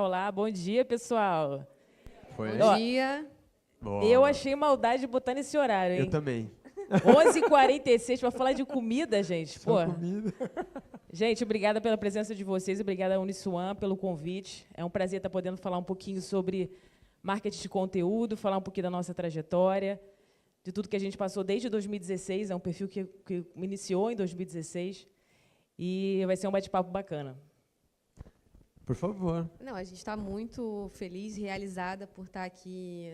Olá, bom dia, pessoal. Foi aí? Ó, Bom dia. Boa. Eu achei maldade de botar nesse horário, hein? Eu também. 11h46 para falar de comida, gente. Pô, Só comida. gente, obrigada pela presença de vocês, obrigada à Uniswan pelo convite. É um prazer estar podendo falar um pouquinho sobre marketing de conteúdo, falar um pouquinho da nossa trajetória, de tudo que a gente passou desde 2016, é um perfil que iniciou em 2016, e vai ser um bate-papo bacana. Por favor. Não, a gente está muito feliz e realizada por estar aqui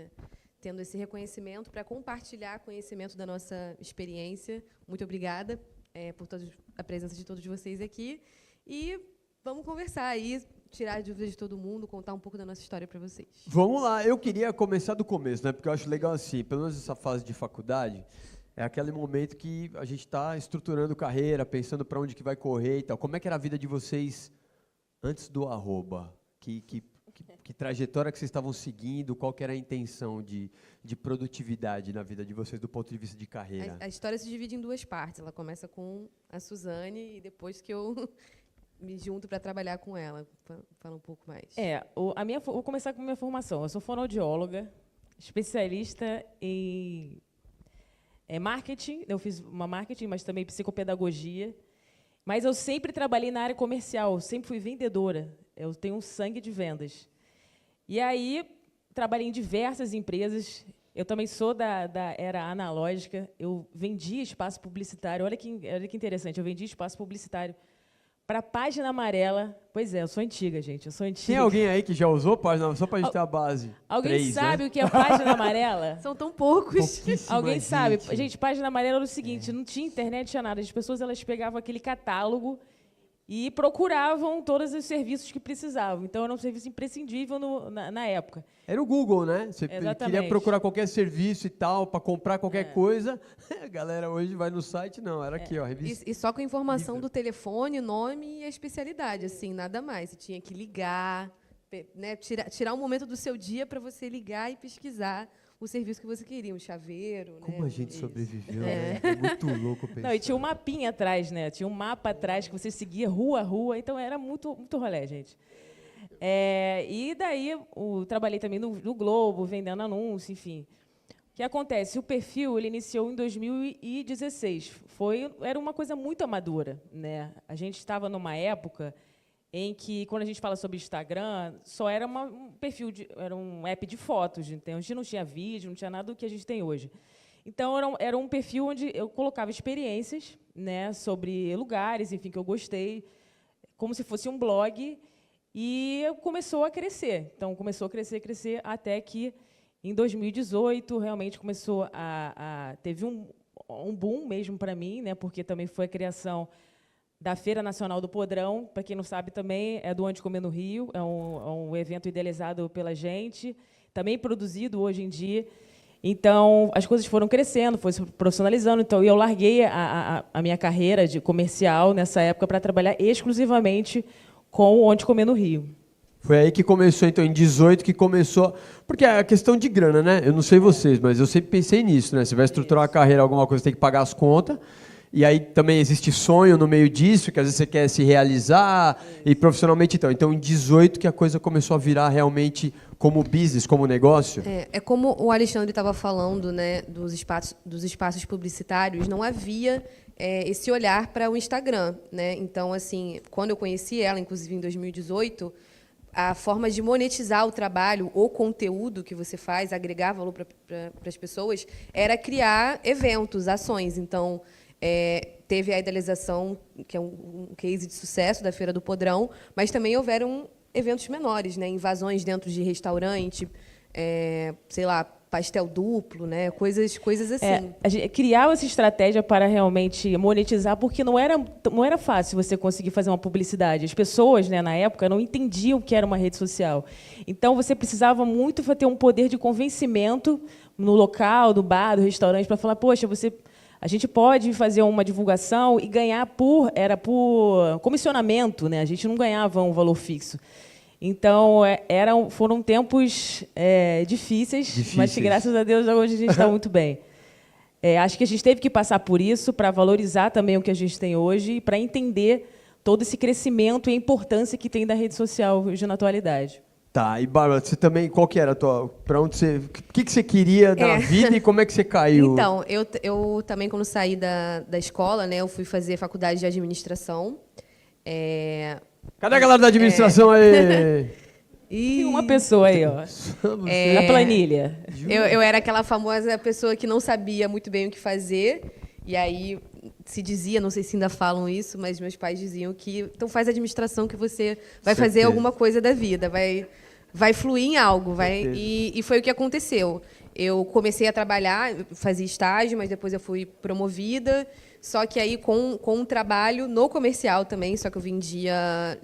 tendo esse reconhecimento para compartilhar conhecimento da nossa experiência. Muito obrigada por a presença de todos vocês aqui. E vamos conversar aí, tirar dúvidas de todo mundo, contar um pouco da nossa história para vocês. Vamos lá. Eu queria começar do começo, né? Porque eu acho legal assim, pelo menos essa fase de faculdade, é aquele momento que a gente está estruturando carreira, pensando para onde que vai correr e tal. Como é que era a vida de vocês antes do arroba? Que trajetória que vocês estavam seguindo? Qual que era a intenção de produtividade na vida de vocês do ponto de vista de carreira? A história se divide em duas partes. Ela começa com a Suzane e depois que eu me junto para trabalhar com ela. Fala um pouco mais. Vou começar com a minha formação. Eu sou fonoaudióloga, especialista em marketing. Eu fiz uma marketing, mas também psicopedagogia. Mas eu sempre trabalhei na área comercial, sempre fui vendedora. Eu tenho um sangue de vendas. E aí, trabalhei em diversas empresas. Eu também sou da era analógica. Eu vendia espaço publicitário. Olha que interessante, eu vendia espaço publicitário para a Página Amarela. Pois é, eu sou antiga, gente. Eu sou antiga. Tem alguém aí que já usou página, só para a gente ter a base? Alguém 3, sabe né? o que é Página Amarela? São tão poucos. Pouquíssima Alguém sabe? gente. Gente, Página Amarela era o seguinte, não tinha internet, não tinha nada. As pessoas elas pegavam aquele catálogo e procuravam todos os serviços que precisavam. Então, era um serviço imprescindível na época. Era o Google, né? Você Exatamente. queria procurar qualquer serviço e tal, para comprar qualquer coisa. A galera hoje vai no site, não. Era aqui, ó, revista. E só com a informação do telefone, nome e a especialidade, assim, nada mais. Você tinha que ligar, né, tirar um momento do seu dia para você ligar e pesquisar o serviço que você queria, um chaveiro. Como né? a gente Isso. sobreviveu, né? É muito louco pensar. Não, e tinha um mapinha atrás, né? Tinha um mapa atrás que você seguia rua a rua. Então, era muito, muito rolê, gente. E daí, trabalhei também no Globo, vendendo anúncio, enfim. O que acontece? O perfil ele iniciou em 2016. Era uma coisa muito amadora, né? A gente estava numa época em que, quando a gente fala sobre Instagram, só era um perfil, era um app de fotos. Então, a gente não tinha vídeo, não tinha nada do que a gente tem hoje. Então, era um perfil onde eu colocava experiências, né, sobre lugares, enfim, que eu gostei, como se fosse um blog, e começou a crescer. Então, começou a crescer, até que, em 2018, realmente começou teve um boom mesmo para mim, né, porque também foi a criação da Feira Nacional do Podrão. Para quem não sabe, também é do Onde Comer no Rio, é um evento idealizado pela gente, também produzido hoje em dia. Então, as coisas foram crescendo, foi se profissionalizando. Então, eu larguei a minha carreira de comercial nessa época para trabalhar exclusivamente com o Onde Comer no Rio. Foi aí que começou, então, em 18, que começou... Porque é a questão de grana, né? Eu não sei vocês, mas eu sempre pensei nisso, né? Você vai estruturar uma carreira, alguma coisa, você tem que pagar as contas. E aí também existe sonho no meio disso, que às vezes você quer se realizar e profissionalmente. Então, em 18 que a coisa começou a virar realmente como business, como negócio. É como o Alexandre estava falando, né, dos espaços publicitários, não havia esse olhar para o Instagram, né? Então, assim, quando eu conheci ela, inclusive em 2018, a forma de monetizar o trabalho, o conteúdo que você faz, agregar valor para as pessoas, era criar eventos, ações. Então, teve a idealização, que é um case de sucesso da Feira do Podrão, mas também houveram eventos menores, né? Invasões dentro de restaurante, sei lá, pastel duplo, né? Coisas assim. A gente criava essa estratégia para realmente monetizar, porque não era fácil você conseguir fazer uma publicidade. As pessoas, né, na época, não entendiam o que era uma rede social. Então, você precisava muito ter um poder de convencimento no local, do bar, do restaurante, para falar, poxa, a gente pode fazer uma divulgação e ganhar por comissionamento, né? A gente não ganhava um valor fixo. Então, foram tempos difíceis, mas que, graças a Deus, hoje a gente está muito bem. Acho que a gente teve que passar por isso para valorizar também o que a gente tem hoje e para entender todo esse crescimento e a importância que tem da rede social hoje na atualidade. Tá, e Bárbara, você também, qual que era a tua, para onde você, o que você queria da vida e como é que você caiu? Então, eu também, quando saí da escola, né, eu fui fazer faculdade de administração. Cadê a galera da administração aí? Tem uma pessoa aí, ó, na planilha. Eu era aquela famosa pessoa que não sabia muito bem o que fazer, e aí se dizia, não sei se ainda falam isso, mas meus pais diziam que então faz administração que você vai fazer alguma coisa da vida, vai fluir em algo, e foi o que aconteceu. Eu comecei a trabalhar, fazia estágio, mas depois eu fui promovida, só que aí com um trabalho no comercial também, só que eu vendia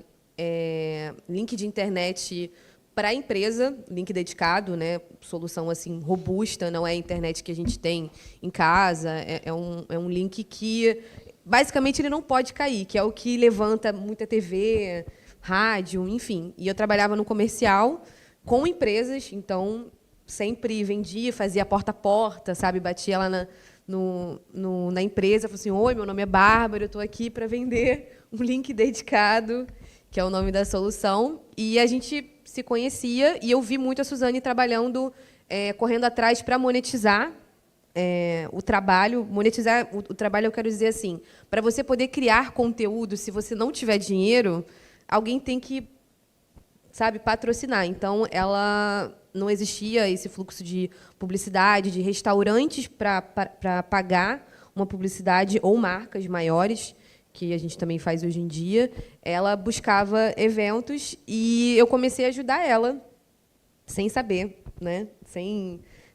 link de internet para a empresa, link dedicado, né, solução assim robusta, não é a internet que a gente tem em casa, é um link que basicamente ele não pode cair, que é o que levanta muita TV, rádio, enfim. E eu trabalhava no comercial com empresas, então sempre vendia, fazia porta a porta, sabe, batia lá na empresa, falava assim: oi, meu nome é Bárbara, eu estou aqui para vender um link dedicado, que é o nome da solução. E a gente se conhecia, e eu vi muito a Suzane trabalhando, correndo atrás para monetizar o trabalho. Monetizar o trabalho, eu quero dizer assim, para você poder criar conteúdo, se você não tiver dinheiro, alguém tem que, sabe, patrocinar. Então, ela não existia esse fluxo de publicidade, de restaurantes para pagar uma publicidade, ou marcas maiores, que a gente também faz hoje em dia. Ela buscava eventos e eu comecei a ajudar ela, sem saber, né?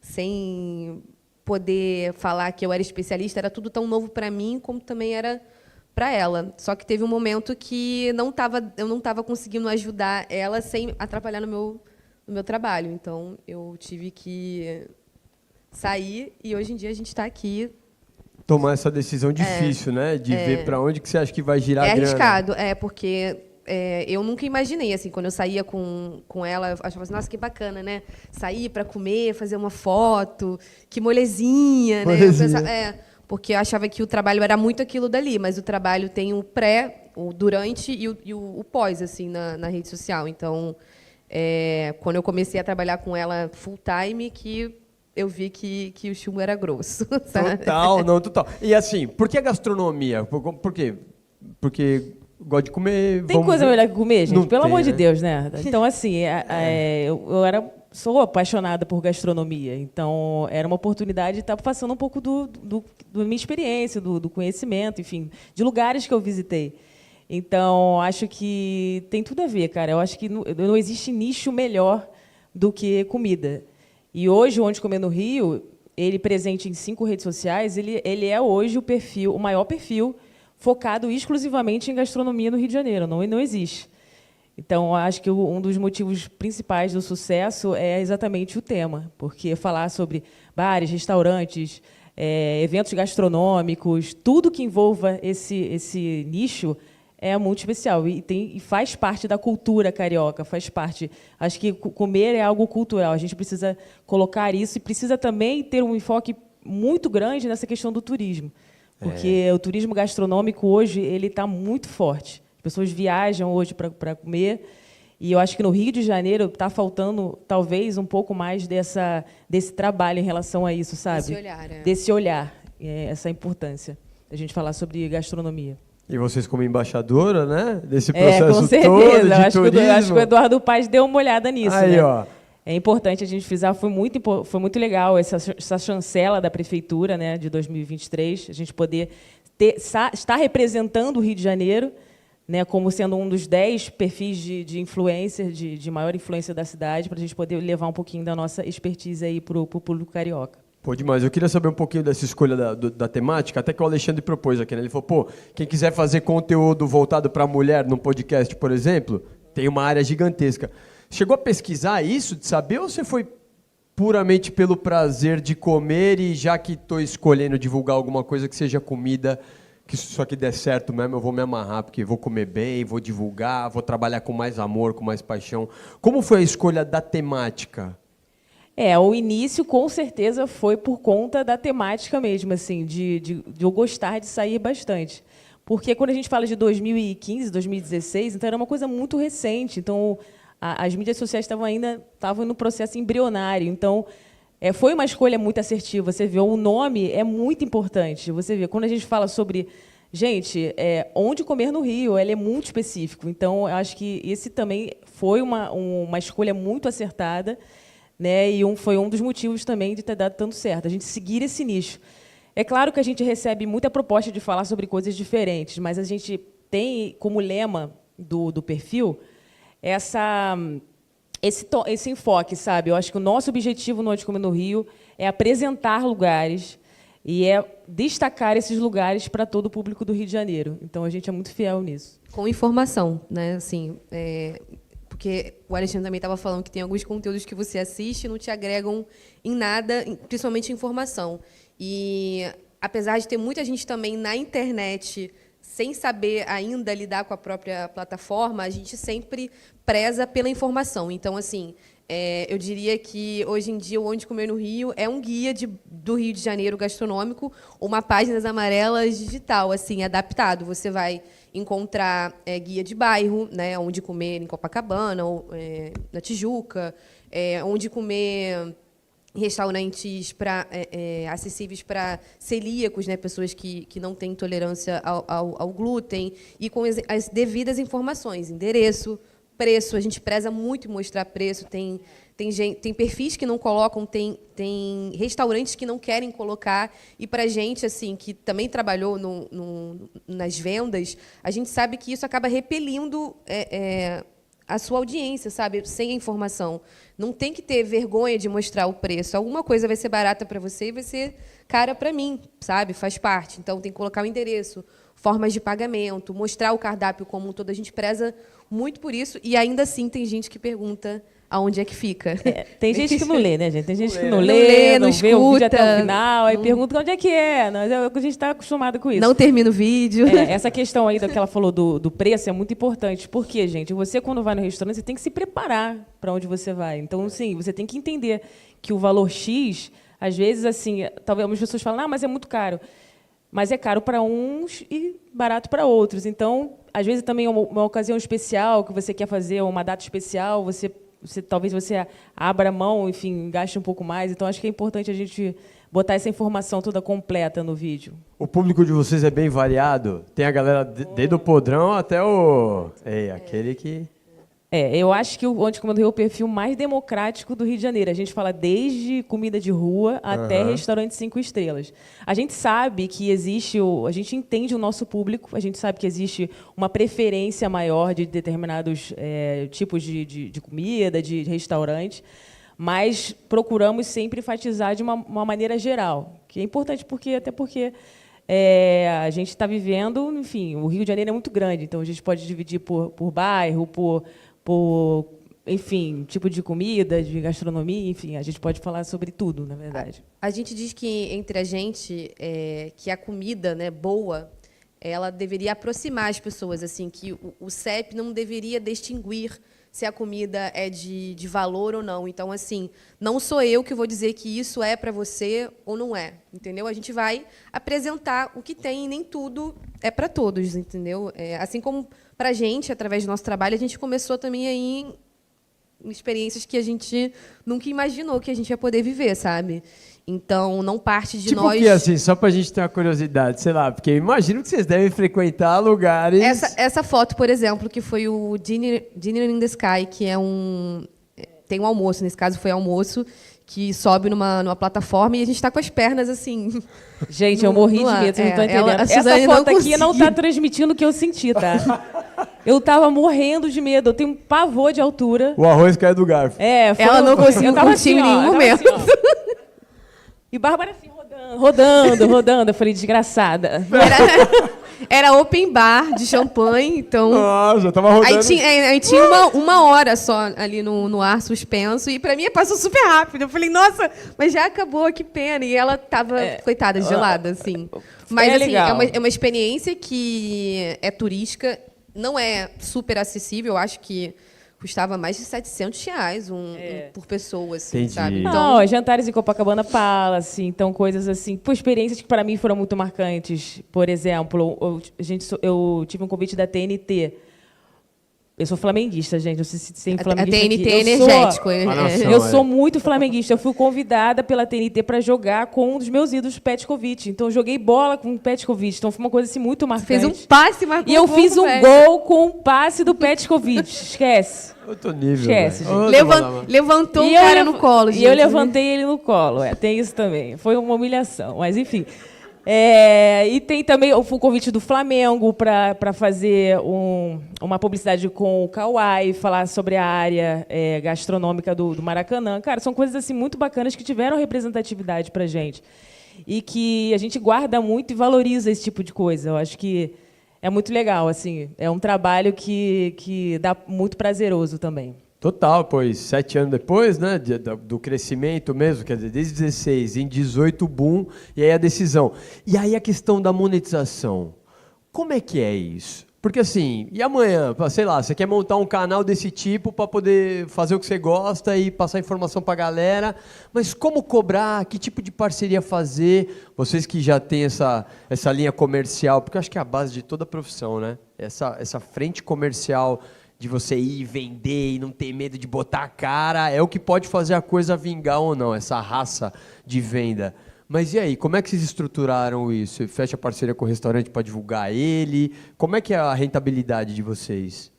Sem poder falar que eu era especialista. Era tudo tão novo para mim, como também era para ela. Só que teve um momento que eu não estava conseguindo ajudar ela sem atrapalhar no meu trabalho. Então, eu tive que sair, e hoje em dia a gente está aqui. Tomar essa decisão difícil, né? De ver para onde que você acha que vai girar a grana. É arriscado, porque eu nunca imaginei, assim, quando eu saía com ela, eu achava assim, nossa, que bacana, né? Sair para comer, fazer uma foto, que molezinha, né? Eu pensava, porque eu achava que o trabalho era muito aquilo dali, mas o trabalho tem o pré, o durante e o pós, assim, na rede social. Então, quando eu comecei a trabalhar com ela full time, que eu vi que o chumbo era grosso. Sabe? Total. E assim, por que a gastronomia? Por quê? Porque gosto de comer. Tem coisa melhor que comer, gente? Não Pelo tem, amor de né? Deus, né? Então, assim, sou apaixonada por gastronomia. Então, era uma oportunidade de estar passando um pouco da minha experiência, do conhecimento, enfim, de lugares que eu visitei. Então, acho que tem tudo a ver, cara. Eu acho que não existe nicho melhor do que comida. E hoje, Onde Comer no Rio, ele presente em 5 redes sociais, ele é hoje o maior perfil focado exclusivamente em gastronomia no Rio de Janeiro. Não existe. Então, acho que um dos motivos principais do sucesso é exatamente o tema, porque falar sobre bares, restaurantes, eventos gastronômicos, tudo que envolva esse nicho é muito especial e faz parte da cultura carioca, faz parte. Acho que comer é algo cultural. A gente precisa colocar isso e precisa também ter um enfoque muito grande nessa questão do turismo, porque o turismo gastronômico hoje ele está muito forte. As pessoas viajam hoje para comer, e eu acho que no Rio de Janeiro está faltando talvez um pouco mais desse trabalho em relação a isso, sabe? Desse olhar, Desse olhar, essa importância da gente falar sobre gastronomia. E vocês como embaixadora, né? Desse processo com certeza. todo de acho turismo. que o Eduardo Paes deu uma olhada nisso. Aí, né? ó. É importante a gente frisar, foi muito legal essa chancela da Prefeitura, né, de 2023, a gente poder estar representando o Rio de Janeiro, né, como sendo um dos 10 perfis de influencer, de maior influência da cidade, para a gente poder levar um pouquinho da nossa expertise aí para o público carioca. Pô, demais. Eu queria saber um pouquinho dessa escolha da temática, até que o Alexandre propôs aqui, né? Ele falou, quem quiser fazer conteúdo voltado para a mulher num podcast, por exemplo, tem uma área gigantesca. Chegou a pesquisar isso, de saber, ou você foi puramente pelo prazer de comer e já que estou escolhendo divulgar alguma coisa que seja comida, que se isso aqui der certo mesmo, eu vou me amarrar, porque vou comer bem, vou divulgar, vou trabalhar com mais amor, com mais paixão. Como foi a escolha da temática? O início, com certeza, foi por conta da temática mesmo, assim, de eu gostar de sair bastante. Porque quando a gente fala de 2015, 2016, então era uma coisa muito recente. Então, as mídias sociais estavam no processo embrionário. Então, foi uma escolha muito assertiva. Você vê, o nome é muito importante. Você vê, quando a gente fala sobre... Gente, onde comer no Rio, ele é muito específico. Então, eu acho que esse também foi uma escolha muito acertada, né? E foi um dos motivos também de ter dado tanto certo, a gente seguir esse nicho. É claro que a gente recebe muita proposta de falar sobre coisas diferentes, mas a gente tem como lema do perfil esse enfoque, sabe? Eu acho que o nosso objetivo no Onde Comer no Rio é apresentar lugares e destacar esses lugares para todo o público do Rio de Janeiro. Então, a gente é muito fiel nisso. Com informação, né? Assim, porque o Alexandre também estava falando que tem alguns conteúdos que você assiste e não te agregam em nada, principalmente informação. E, apesar de ter muita gente também na internet sem saber ainda lidar com a própria plataforma, a gente sempre preza pela informação. Então, assim, eu diria que, hoje em dia, o Onde Comer no Rio é um guia do Rio de Janeiro gastronômico, uma páginas amarelas digital, assim, adaptado. Você vai encontrar guia de bairro, né, onde comer em Copacabana, ou, na Tijuca, onde comer restaurantes acessíveis para celíacos, né, pessoas que não têm intolerância ao glúten, e com as devidas informações, endereço, preço. A gente preza muito em mostrar preço. Tem perfis que não colocam, tem restaurantes que não querem colocar. E, para a gente, assim, que também trabalhou nas vendas, a gente sabe que isso acaba repelindo a sua audiência, sabe? Sem a informação. Não tem que ter vergonha de mostrar o preço. Alguma coisa vai ser barata para você e vai ser cara para mim, sabe? Faz parte. Então, tem que colocar o endereço, formas de pagamento, mostrar o cardápio como um todo. A gente preza muito por isso, e ainda assim tem gente que pergunta aonde é que fica. Tem gente que não lê, né, gente? Tem gente que não lê, não vê o vídeo até o final, aí não... pergunta onde é que é. A gente está acostumado com isso. Não termina o vídeo. Essa questão aí que ela falou do preço é muito importante. Por quê, gente? Você, quando vai no restaurante, você tem que se preparar para onde você vai. Então, sim, você tem que entender que o valor X, às vezes, assim, talvez algumas pessoas falam, mas é muito caro. Mas é caro para uns e barato para outros. Então, às vezes, também uma ocasião especial que você quer fazer, uma data especial, talvez você abra mão, enfim, gaste um pouco mais. Então, acho que é importante a gente botar essa informação toda completa no vídeo. O público de vocês é bem variado? Tem a galera desde o podrão até aquele que... Eu acho que o Onde Comer no Rio é o perfil mais democrático do Rio de Janeiro. A gente fala desde comida de rua até restaurante 5 estrelas. A gente sabe que a gente entende o nosso público, a gente sabe que existe uma preferência maior de determinados tipos de comida, de restaurante, mas procuramos sempre enfatizar de uma maneira geral, que é importante até porque a gente está vivendo, enfim, o Rio de Janeiro é muito grande, então a gente pode dividir por bairro, por enfim, tipo de comida, de gastronomia, enfim, a gente pode falar sobre tudo, na verdade. A gente diz que, entre a gente, que a comida, né, boa, ela deveria aproximar as pessoas, assim, que o CEP não deveria distinguir se a comida é de valor ou não. Então, assim, não sou eu que vou dizer que isso é para você ou não é, entendeu? A gente vai apresentar o que tem, e nem tudo é para todos, entendeu? Assim como, para a gente, através do nosso trabalho, a gente começou também aí em experiências que a gente nunca imaginou que a gente ia poder viver, sabe? Então, não parte de nós... Tipo que, assim, só para a gente ter uma curiosidade, sei lá, porque eu imagino que vocês devem frequentar lugares... Essa foto, por exemplo, que foi o Dinner in the Sky, que tem um almoço, nesse caso foi almoço, que sobe numa plataforma e a gente está com as pernas assim. Gente, eu morri de medo, vocês não estão entendendo. Essa foto aqui não está transmitindo o que eu senti, tá? Eu estava morrendo de medo, eu tenho um pavor de altura. O arroz caiu do garfo. Ela não conseguiu curtir em nenhum momento. E Bárbara assim, rodando. Eu falei, desgraçada. Era open bar de champanhe, então... Nossa, tava rodando. Aí tinha uma hora só ali no ar suspenso, e para mim passou super rápido. Eu falei, nossa, mas já acabou, que pena. E ela tava, coitada, gelada, assim. Mas, assim, é uma experiência que é turística, não é super acessível, eu acho que custava mais de R$700 por pessoa, assim, entendi. sabe? Então, jantares em Copacabana Palace, então coisas assim, experiências que para mim foram muito marcantes. Por exemplo, eu tive um convite da TNT Eu sou flamenguista, gente. Eu sei se tem A flamenguista TNT é aqui. energético. Eu sou muito flamenguista. Eu fui convidada pela TNT para jogar com um dos meus ídolos, Petkovic. Então, eu joguei bola com o Petkovic. Então, foi uma coisa assim, muito marcante. Fez um passe, marcou E eu fiz um gol com o passe do Petkovic. Esquece. Outro nível. Esquece, gente. Levantou o cara no colo, gente. E eu levantei ele no colo. Tem isso também. Foi uma humilhação. Mas, enfim. E tem também o convite do Flamengo para fazer uma publicidade com o Kawai, falar sobre a área gastronômica do Maracanã. Cara, são coisas assim muito bacanas que tiveram representatividade para a gente. E que a gente guarda muito e valoriza esse tipo de coisa. Eu acho que é muito legal. Assim, é um trabalho que dá muito prazeroso também. Total, pois 7 anos depois, né, do crescimento mesmo, quer dizer, desde 16, em 18, boom, e aí a decisão. E aí a questão da monetização. Como é que é isso? Porque assim, e amanhã, sei lá, você quer montar um canal desse tipo para poder fazer o que você gosta e passar informação para a galera, mas como cobrar, que tipo de parceria fazer? Vocês que já têm essa linha comercial, porque eu acho que é a base de toda a profissão, né? Essa frente comercial de você ir vender e não ter medo de botar a cara, é o que pode fazer a coisa vingar ou não, essa raça de venda. Mas e aí, como é que vocês estruturaram isso? Você fecha parceria com o restaurante para divulgar ele? Como é que é a rentabilidade de vocês?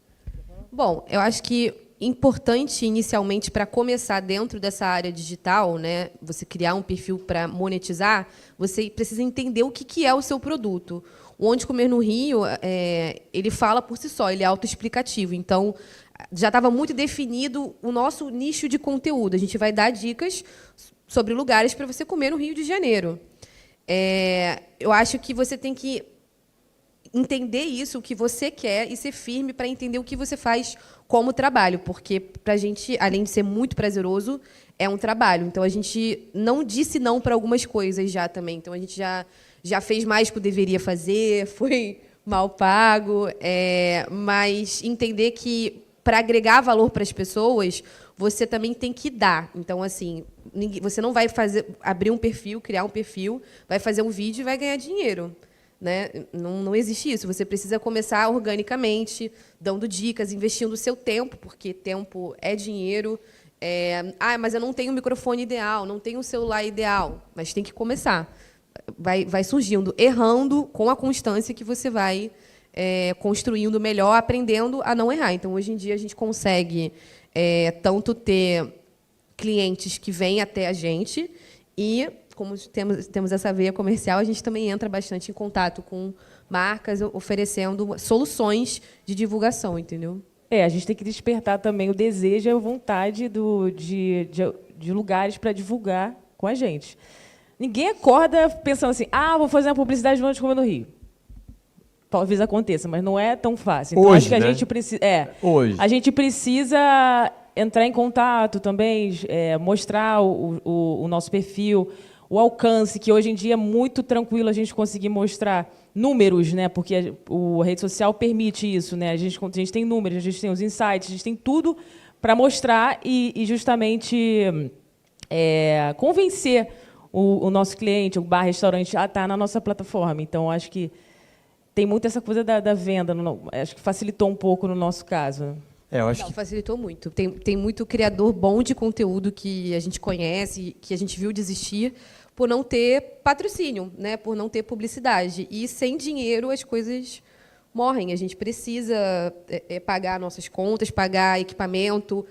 Bom, eu acho que importante inicialmente para começar dentro dessa área digital, né, você criar um perfil para monetizar, você precisa entender o que é o seu produto. O Onde Comer no Rio, ele fala por si só, ele é autoexplicativo. Então, já estava muito definido o nosso nicho de conteúdo. A gente vai dar dicas sobre lugares para você comer no Rio de Janeiro. Eu acho que você tem que entender isso, o que você quer, e ser firme para entender o que você faz como trabalho, porque, para a gente, além de ser muito prazeroso, é um trabalho. Então, a gente não disse não para algumas coisas já também. Então, a gente já fez mais do que deveria fazer, foi mal pago, mas entender que, para agregar valor para as pessoas, você também tem que dar. Então, assim, você não vai abrir um perfil, criar um perfil, vai fazer um vídeo e vai ganhar dinheiro. Né? Não existe isso. Você precisa começar organicamente, dando dicas, investindo o seu tempo, porque tempo é dinheiro. Mas eu não tenho o microfone ideal, não tenho o celular ideal. Mas tem que começar. Vai surgindo, errando com a constância que você vai construindo melhor, aprendendo a não errar. Então, hoje em dia, a gente consegue tanto ter clientes que vêm até a gente e, como temos essa veia comercial, a gente também entra bastante em contato com marcas, oferecendo soluções de divulgação, entendeu? A gente tem que despertar também o desejo e a vontade de lugares para divulgar com a gente. Ninguém acorda pensando assim, vou fazer uma publicidade de Onde Comer no Rio. Talvez aconteça, mas não é tão fácil. Então, hoje, acho que né? Hoje. A gente precisa entrar em contato também, mostrar o nosso perfil, o alcance, que hoje em dia é muito tranquilo a gente conseguir mostrar números, né? Porque a rede social permite isso, né? A gente tem números, a gente tem os insights, a gente tem tudo para mostrar e justamente convencer o nosso cliente, o bar, restaurante, a estar na nossa plataforma. Então, acho que tem muito essa coisa da venda, acho que facilitou um pouco no nosso caso. Facilitou muito. Tem muito criador bom de conteúdo que a gente conhece, que a gente viu desistir por não ter patrocínio, né? Por não ter publicidade. E sem dinheiro as coisas morrem. A gente precisa pagar nossas contas, pagar equipamento,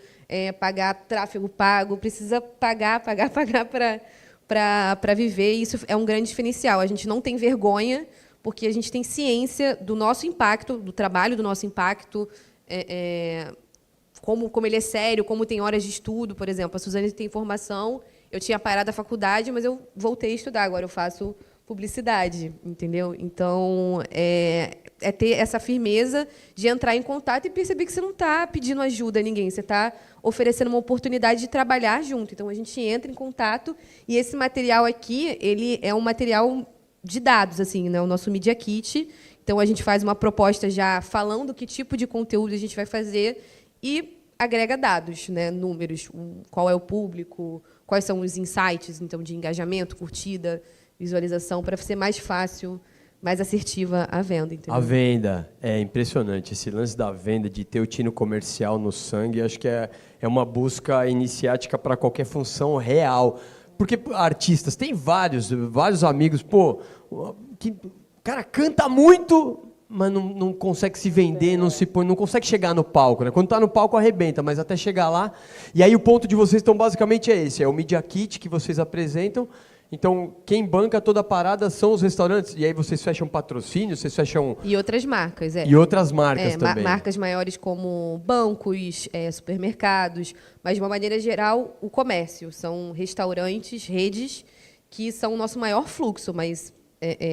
pagar tráfego pago, precisa pagar para viver. E isso é um grande diferencial. A gente não tem vergonha, porque a gente tem ciência do nosso impacto, do trabalho do nosso impacto, como ele é sério, como tem horas de estudo, por exemplo. A Suzane tem formação, eu tinha parado a faculdade, mas eu voltei a estudar, agora eu faço publicidade, entendeu? Então, ter essa firmeza de entrar em contato e perceber que você não está pedindo ajuda a ninguém, você está oferecendo uma oportunidade de trabalhar junto. Então, a gente entra em contato e esse material aqui, ele é um material de dados, assim, né? O nosso Media Kit. Então, a gente faz uma proposta já falando que tipo de conteúdo a gente vai fazer e agrega dados, né? Números, qual é o público, quais são os insights, então, de engajamento, curtida, visualização, para ser mais fácil mais assertiva à venda, entendeu? A venda é impressionante. Esse lance da venda, de ter o tino comercial no sangue, acho que é uma busca iniciática para qualquer função real. Porque artistas, tem vários amigos, pô, que o cara canta muito, mas não consegue se vender, não consegue chegar no palco, né? Quando está no palco arrebenta, mas até chegar lá. E aí o ponto de vocês, então, basicamente é esse, é o Media Kit que vocês apresentam. Então, quem banca toda a parada são os restaurantes. E aí vocês fecham patrocínio, vocês fecham... E outras marcas, E outras marcas também. Marcas maiores como bancos, supermercados, mas, de uma maneira geral, o comércio. São restaurantes, redes, que são o nosso maior fluxo, mas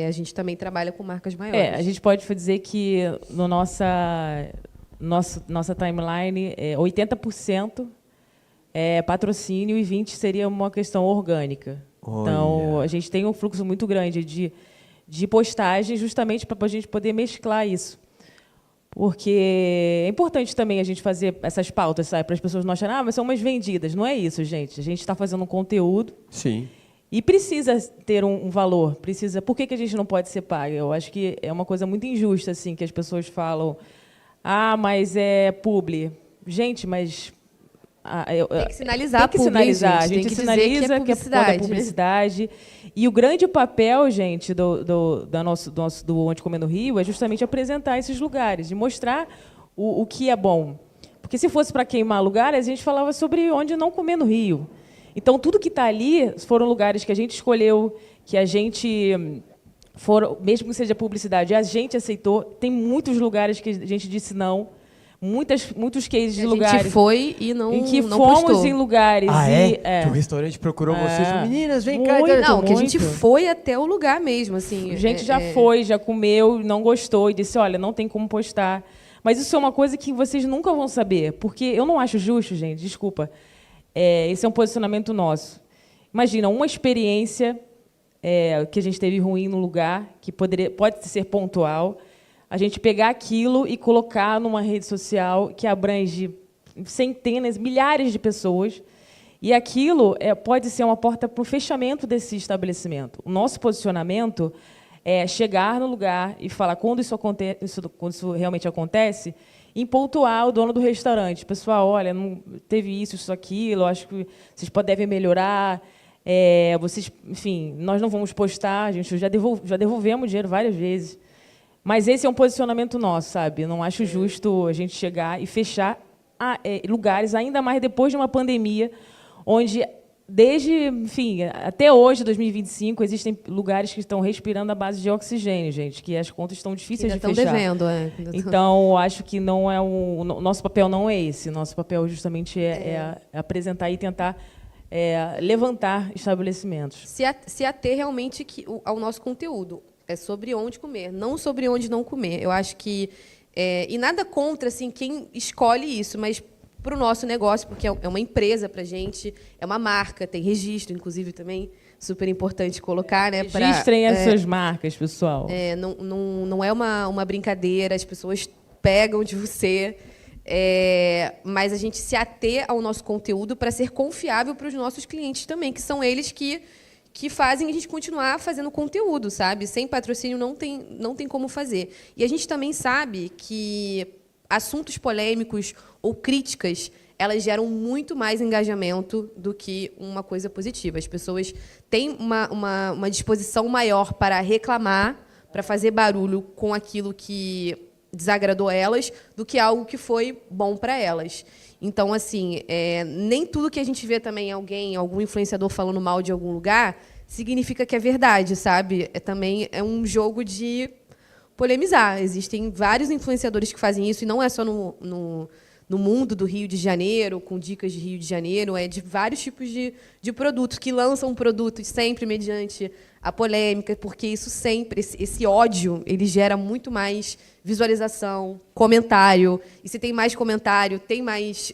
a gente também trabalha com marcas maiores. A gente pode dizer que no nossa timeline, 80% é patrocínio e 20% seria uma questão orgânica. Então, a gente tem um fluxo muito grande de postagem justamente para a gente poder mesclar isso. Porque é importante também a gente fazer essas pautas, sabe? Para as pessoas não acharem, mas são umas vendidas. Não é isso, gente. A gente está fazendo um conteúdo. Sim. E precisa ter um valor. Por que a gente não pode ser pago? Eu acho que é uma coisa muito injusta, assim, que as pessoas falam, mas é publi. Gente, mas... tem que sinalizar, tem que sinalizar. A gente sinaliza que é publicidade. E o grande papel, gente, do Onde Comer no Rio é justamente apresentar esses lugares e mostrar o que é bom. Porque se fosse para queimar lugares, a gente falava sobre onde não comer no Rio. Então, tudo que está ali foram lugares que a gente escolheu, que a gente... mesmo que seja publicidade, a gente aceitou. Tem muitos lugares que a gente disse não. Muitos cases de lugares. A gente foi e não em que não fomos postou. em lugares. Que o restaurante procurou vocês. Meninas, vem cá. Não, que a gente foi até o lugar mesmo. Assim, a gente já foi, já comeu, não gostou e disse, olha, não tem como postar. Mas isso é uma coisa que vocês nunca vão saber. Porque eu não acho justo, gente, desculpa. Esse é um posicionamento nosso. Imagina, uma experiência que a gente teve ruim no lugar, que pode ser pontual, a gente pegar aquilo e colocar numa rede social que abrange centenas, milhares de pessoas, e aquilo pode ser uma porta para o fechamento desse estabelecimento. O nosso posicionamento é chegar no lugar e falar, quando isso realmente acontece, em pontuar o dono do restaurante. Pessoal, olha, não teve isso, aquilo, acho que vocês devem melhorar. Enfim, nós não vamos postar, a gente já devolvemos dinheiro várias vezes. Mas esse é um posicionamento nosso, sabe? Não acho justo a gente chegar e fechar lugares, ainda mais depois de uma pandemia, onde, até hoje, 2025, existem lugares que estão respirando à base de oxigênio, gente, que as contas estão difíceis de fechar. Estão devendo, Então, acho que não é o nosso papel não é esse. Nosso papel, justamente, é apresentar e tentar levantar estabelecimentos. Se ater realmente ao nosso conteúdo. É sobre onde comer, não sobre onde não comer. Eu acho que... e nada contra assim, quem escolhe isso, mas para o nosso negócio, porque é uma empresa para a gente, é uma marca, tem registro, inclusive, também, super importante colocar. Né, registrem as suas marcas, pessoal. Não é uma brincadeira, as pessoas pegam de você, mas a gente se ater ao nosso conteúdo para ser confiável para os nossos clientes também, que são eles que fazem a gente continuar fazendo conteúdo, sabe? Sem patrocínio não tem como fazer. E a gente também sabe que assuntos polêmicos ou críticas, elas geram muito mais engajamento do que uma coisa positiva. As pessoas têm uma disposição maior para reclamar, para fazer barulho com aquilo que desagradou elas, do que algo que foi bom para elas. Então, assim, nem tudo que a gente vê também algum influenciador falando mal de algum lugar, significa que é verdade, sabe? Também é um jogo de polemizar. Existem vários influenciadores que fazem isso, e não é só no mundo do Rio de Janeiro, com dicas de Rio de Janeiro, é de vários tipos de produtos, que lançam produtos sempre mediante a polêmica, porque isso sempre, esse ódio, ele gera muito mais visualização, comentário, e se tem mais comentário, tem mais...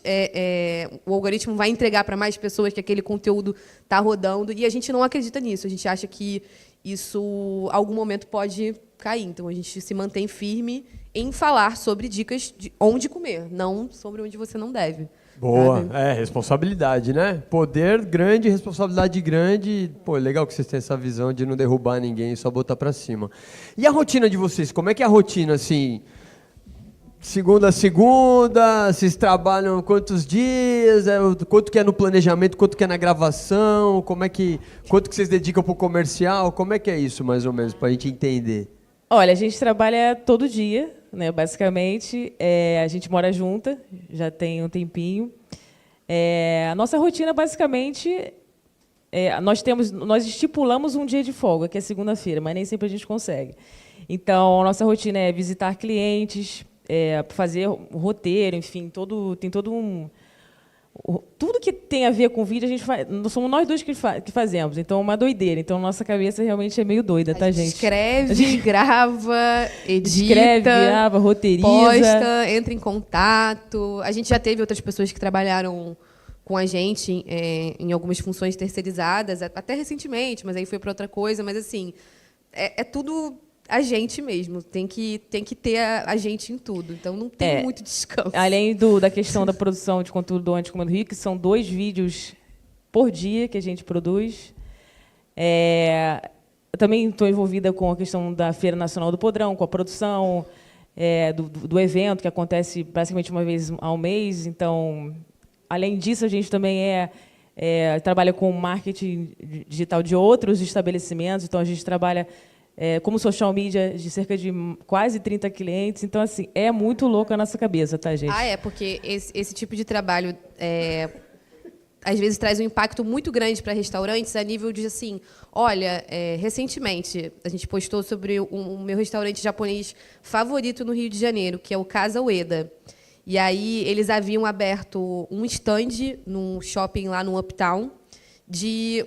o algoritmo vai entregar para mais pessoas que aquele conteúdo está rodando, e a gente não acredita nisso, a gente acha que isso, algum momento, pode cair. Então, a gente se mantém firme em falar sobre dicas de onde comer, não sobre onde você não deve. Boa, sabe? responsabilidade, né? Poder grande, responsabilidade grande. Pô, legal que vocês têm essa visão de não derrubar ninguém, só botar pra cima. E a rotina de vocês? Como é que é a rotina, assim? Segunda a segunda, vocês trabalham quantos dias? Quanto que é no planejamento, quanto que é na gravação? Quanto que vocês dedicam pro comercial? Como é que é isso, mais ou menos, pra gente entender? Olha, a gente trabalha todo dia, né, basicamente. A gente mora junta, já tem um tempinho. A nossa rotina, basicamente, nós estipulamos um dia de folga, que é segunda-feira, mas nem sempre a gente consegue. Então, a nossa rotina é visitar clientes, fazer roteiro, enfim, tem todo um... Tudo que tem a ver com vídeo, a gente faz, somos nós dois que fazemos, então é uma doideira. Então, nossa cabeça realmente é meio doida, tá, gente? Escreve, grava, edita, escreve, grava, roteiriza, posta, entra em contato. A gente já teve outras pessoas que trabalharam com a gente em algumas funções terceirizadas, até recentemente, mas aí foi para outra coisa. Mas, assim, é tudo a gente mesmo. Tem que ter a gente em tudo. Então, não tem muito descanso. Além da questão da produção de conteúdo do Onde Comer no Rio, que são 2 vídeos por dia que a gente produz. Eu também estou envolvida com a questão da Feira Nacional do Podrão, com a produção do evento, que acontece basicamente uma vez ao mês. Então, além disso, a gente também trabalha com marketing digital de outros estabelecimentos. Então, a gente trabalha como social media de cerca de quase 30 clientes. Então, assim, é muito louco a nossa cabeça, tá, gente? Porque esse tipo de trabalho, às vezes, traz um impacto muito grande para restaurantes, a nível de, assim, olha, recentemente, a gente postou sobre o meu restaurante japonês favorito no Rio de Janeiro, que é o Casa Ueda. E aí, eles haviam aberto um stand num shopping lá no Uptown, de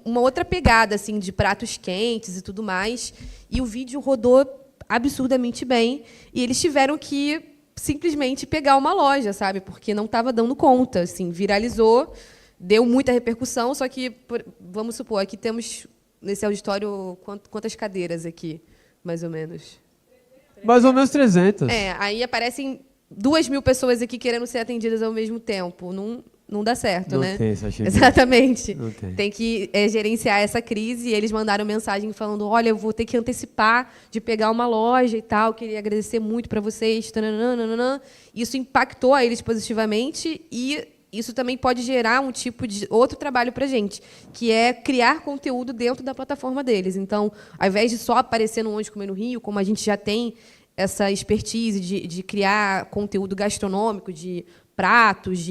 uma outra pegada, assim, de pratos quentes e tudo mais, e o vídeo rodou absurdamente bem, e eles tiveram que simplesmente pegar uma loja, sabe? Porque não estava dando conta, assim, viralizou, deu muita repercussão, só que, vamos supor, aqui temos, nesse auditório, quantas cadeiras aqui, mais ou menos? Mais ou menos 300. Aí aparecem 2.000 pessoas aqui querendo ser atendidas ao mesmo tempo. Não dá certo, né? Não tem essa chance. Exatamente. Não tem. Tem que gerenciar essa crise. E eles mandaram mensagem falando, olha, eu vou ter que antecipar de pegar uma loja e tal, queria agradecer muito para vocês. Tananana. Isso impactou a eles positivamente e isso também pode gerar um tipo de outro trabalho para a gente, que é criar conteúdo dentro da plataforma deles. Então, ao invés de só aparecer no Onde Comer no Rio, como a gente já tem essa expertise de criar conteúdo gastronômico, de pratos,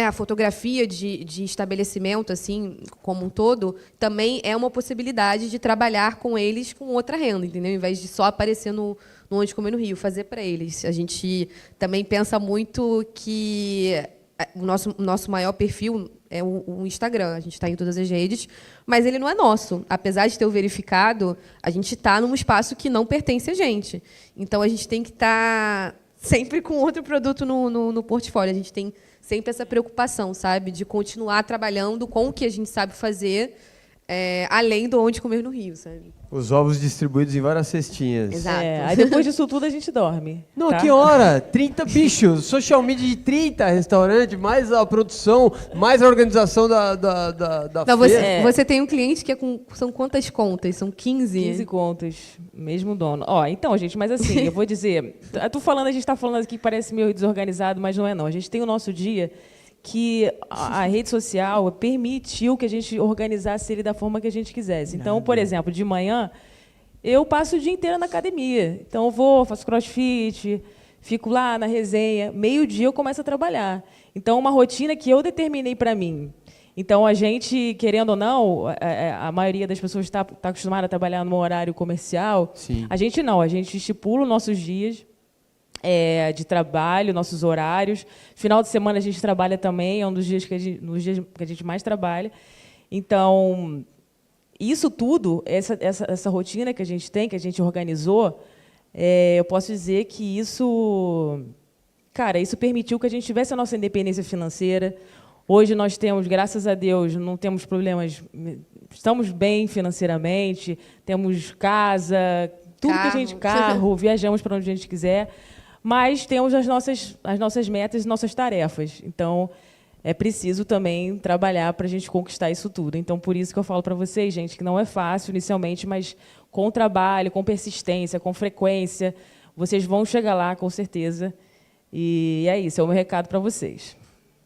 a fotografia de estabelecimento, assim, como um todo, também é uma possibilidade de trabalhar com eles com outra renda, entendeu? Ao invés de só aparecer no Onde Comer no Rio, fazer para eles. A gente também pensa muito que o nosso maior perfil é o Instagram. A gente está em todas as redes, mas ele não é nosso. Apesar de ter o verificado, a gente está num espaço que não pertence a gente. Então, a gente tem que estar sempre com outro produto no portfólio. A gente tem sempre essa preocupação, sabe, de continuar trabalhando com o que a gente sabe fazer, além do Onde Comer no Rio, sabe? Os ovos distribuídos em várias cestinhas. Exato. Aí depois disso tudo a gente dorme. Não, tá? que hora? 30 bichos. Social media de 30 restaurante, mais a produção, mais a organização da Não, feira. você tem um cliente que são quantas contas? São 15? 15 contas, mesmo dono. Então, gente, mas assim, eu vou dizer... a gente está falando aqui que parece meio desorganizado, mas não é não. A gente tem o nosso dia que a rede social permitiu que a gente organizasse ele da forma que a gente quisesse. Então, por exemplo, de manhã, eu passo o dia inteiro na academia. Então, eu vou, faço crossfit, fico lá na resenha. Meio-dia, eu começo a trabalhar. Então, uma rotina que eu determinei para mim. Então, a gente, querendo ou não, a maioria das pessoas está acostumada a trabalhar no horário comercial. Sim. A gente não, a gente estipula os nossos dias de trabalho, nossos horários. Final de semana a gente trabalha também, é um dos dias nos dias que a gente mais trabalha. Então, isso tudo, essa rotina que a gente tem, que a gente organizou, eu posso dizer que isso permitiu que a gente tivesse a nossa independência financeira. Hoje nós temos, graças a Deus, não temos problemas, estamos bem financeiramente, temos casa, tudo que a gente carro, viajamos para onde a gente quiser. mas temos as nossas metas e nossas tarefas. Então, é preciso também trabalhar para a gente conquistar isso tudo. Então, por isso que eu falo para vocês, gente, que não é fácil inicialmente, mas com trabalho, com persistência, com frequência, vocês vão chegar lá, com certeza. E é isso, é o meu recado para vocês.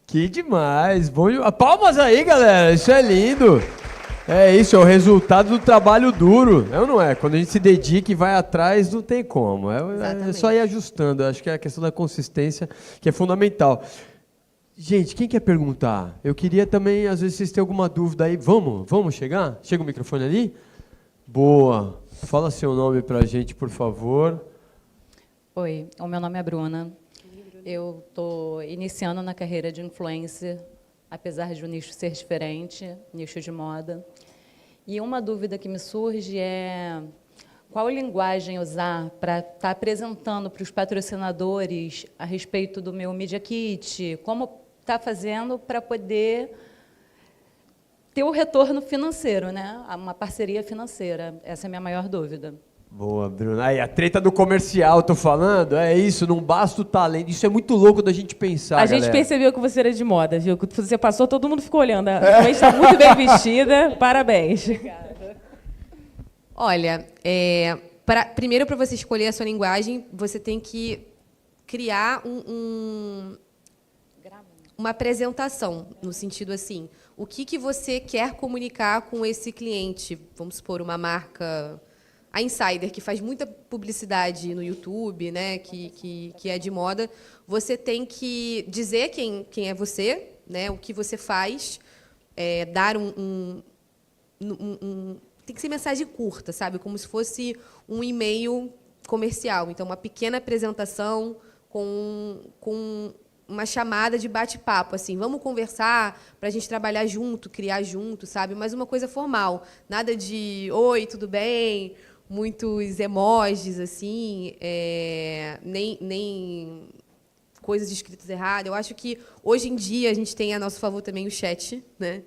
Que demais! Bom, palmas aí, galera! Isso é lindo! É isso, é o resultado do trabalho duro. É ou não é? Quando a gente se dedica e vai atrás, não tem como. É só ir ajustando. Acho que é a questão da consistência que é fundamental. Gente, quem quer perguntar? Eu queria também, às vezes, vocês têm alguma dúvida aí. Vamos chegar? Chega o microfone ali? Boa! Fala seu nome pra gente, por favor. Oi, o meu nome é Bruna. Eu estou iniciando na carreira de influencer, apesar de o nicho ser diferente, nicho de moda. E uma dúvida que me surge é qual linguagem usar para estar apresentando para os patrocinadores a respeito do meu Media Kit, como está fazendo para poder ter o retorno financeiro, né? Uma parceria financeira. Essa é a minha maior dúvida. Boa, Bruna. Aí, a treta do comercial, tô falando, é isso, não basta o talento. Isso é muito louco da gente pensar, A galera. gente percebeu que você era de moda, viu? Quando você passou, todo mundo ficou olhando. A gente está muito bem vestida. Parabéns. Olha, primeiro, para você escolher a sua linguagem, você tem que criar uma apresentação, no sentido assim, o que você quer comunicar com esse cliente? Vamos supor, uma marca... A Insider, que faz muita publicidade no YouTube, né, que é de moda, você tem que dizer quem é você, né, o que você faz, dar tem que ser mensagem curta, sabe? Como se fosse um e-mail comercial. Então, uma pequena apresentação com uma chamada de bate-papo, assim, vamos conversar para a gente trabalhar junto, criar junto, sabe? Mas uma coisa formal, nada de oi, tudo bem, muitos emojis, assim, nem coisas escritas erradas. Eu acho que, hoje em dia, a gente tem a nosso favor também o chat, né?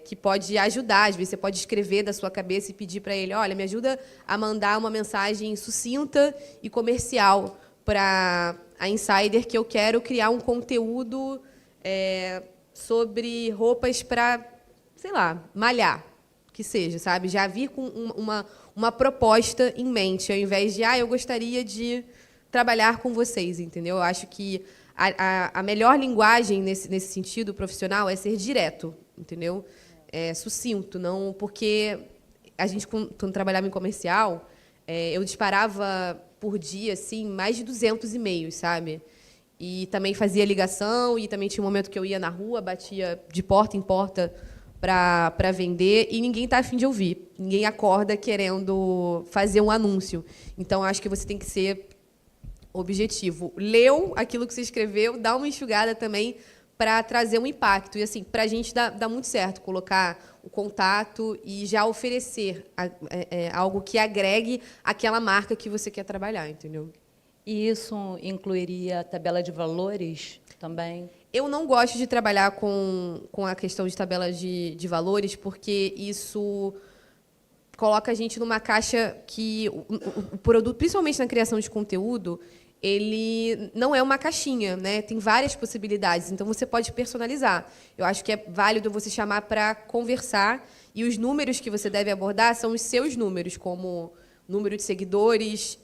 Que pode ajudar. Às vezes, você pode escrever da sua cabeça e pedir para ele, olha, me ajuda a mandar uma mensagem sucinta e comercial para a Insider, que eu quero criar um conteúdo sobre roupas para, sei lá, malhar, que seja, sabe? Já vir com uma proposta em mente, ao invés de, eu gostaria de trabalhar com vocês, entendeu? Eu acho que a melhor linguagem nesse sentido profissional é ser direto, entendeu? Sucinto, não, porque a gente, quando trabalhava em comercial, eu disparava por dia, assim, mais de 200 e-mails, sabe? E também fazia ligação, e também tinha um momento que eu ia na rua, batia de porta em porta para vender, e ninguém está a fim de ouvir. Ninguém acorda querendo fazer um anúncio. Então, acho que você tem que ser objetivo. Leu aquilo que você escreveu, dá uma enxugada também para trazer um impacto. E, assim, para a gente dá muito certo colocar o contato e já oferecer algo que agregue aquela marca que você quer trabalhar, entendeu? E isso incluiria a tabela de valores também? Eu não gosto de trabalhar com a questão de tabela de valores, porque isso coloca a gente numa caixa que o produto, principalmente na criação de conteúdo, ele não é uma caixinha, né? Tem várias possibilidades, então você pode personalizar. Eu acho que é válido você chamar para conversar, e os números que você deve abordar são os seus números, como número de seguidores,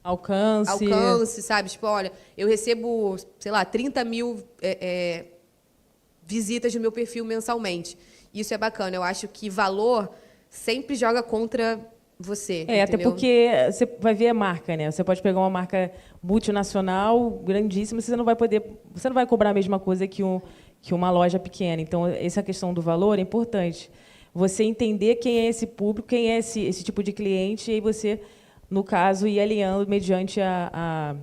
alcance, sabe? Tipo, olha, eu recebo, sei lá, 30 mil visitas no meu perfil mensalmente. Isso é bacana. Eu acho que valor sempre joga contra você. Até porque você vai ver a marca, né? Você pode pegar uma marca multinacional, grandíssima, você não vai cobrar a mesma coisa que uma loja pequena. Então, essa questão do valor é importante. Você entender quem é esse público, quem é esse tipo de cliente, e aí você, no caso, ir alinhando mediante a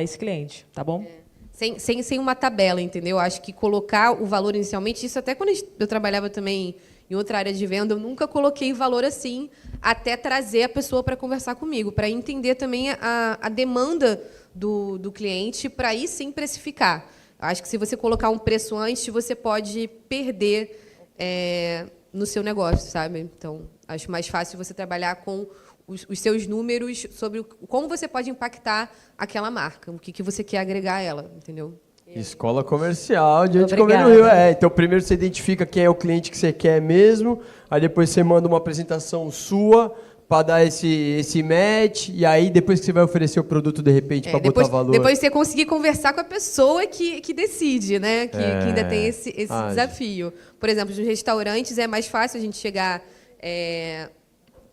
esse cliente, tá bom? Sem uma tabela, entendeu? Acho que colocar o valor inicialmente, isso até quando eu trabalhava também em outra área de venda, eu nunca coloquei valor assim, até trazer a pessoa para conversar comigo, para entender também a demanda do cliente, para aí sim precificar. Acho que se você colocar um preço antes, você pode perder no seu negócio, sabe? Então, acho mais fácil você trabalhar com os seus números, sobre como você pode impactar aquela marca, o que você quer agregar a ela, entendeu? Escola comercial de Anticomer Obrigada. no Rio. Então, primeiro você identifica quem é o cliente que você quer mesmo, aí depois você manda uma apresentação sua para dar esse match, e aí depois que você vai oferecer o produto, de repente, para botar valor. Depois você conseguir conversar com a pessoa que decide, né? Que ainda tem esse desafio. Por exemplo, nos restaurantes é mais fácil a gente chegar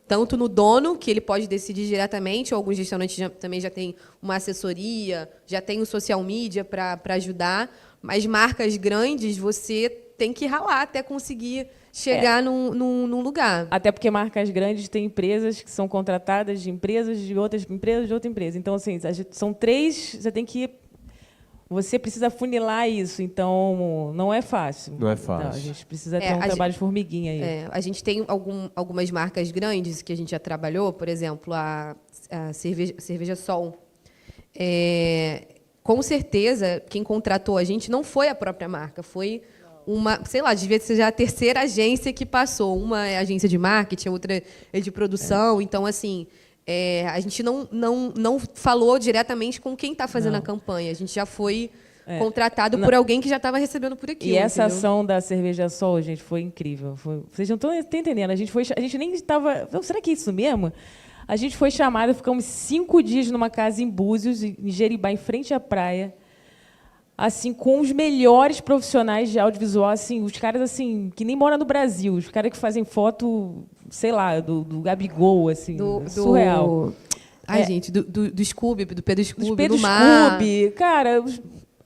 tanto no dono, que ele pode decidir diretamente, ou alguns restaurantes também já tem uma assessoria, já tem o social media para ajudar, mas marcas grandes você tem que ralar até conseguir chegar num lugar. Até porque marcas grandes têm empresas que são contratadas de empresas de outras empresas de outra empresa. Então, assim, são 3, você precisa funilar isso, então não é fácil. Não é fácil. Não, a gente precisa ter um trabalho de formiguinha aí. A gente tem algumas marcas grandes que a gente já trabalhou, por exemplo, a Cerveja Sol. Com certeza, quem contratou a gente não foi a própria marca, foi uma, sei lá, devia ser já a terceira agência que passou. Uma é agência de marketing, a outra é de produção. Então, assim, a gente não falou diretamente com quem está fazendo a campanha. A gente já foi contratado por alguém que já estava recebendo por aquilo. E essa ação da Cerveja Sol, gente, foi incrível. Vocês não estão entendendo. A gente nem estava... Será que é isso mesmo? A gente foi chamada, ficamos 5 dias numa casa em Búzios, em Jeribá, em frente à praia, assim, com os melhores profissionais de audiovisual, assim, os caras assim que nem moram no Brasil, os caras que fazem foto, sei lá, do Gabigol, assim, surreal. Ai, gente, do Scooby, do Pedro Scooby, Pedro do mar. Scooby, cara.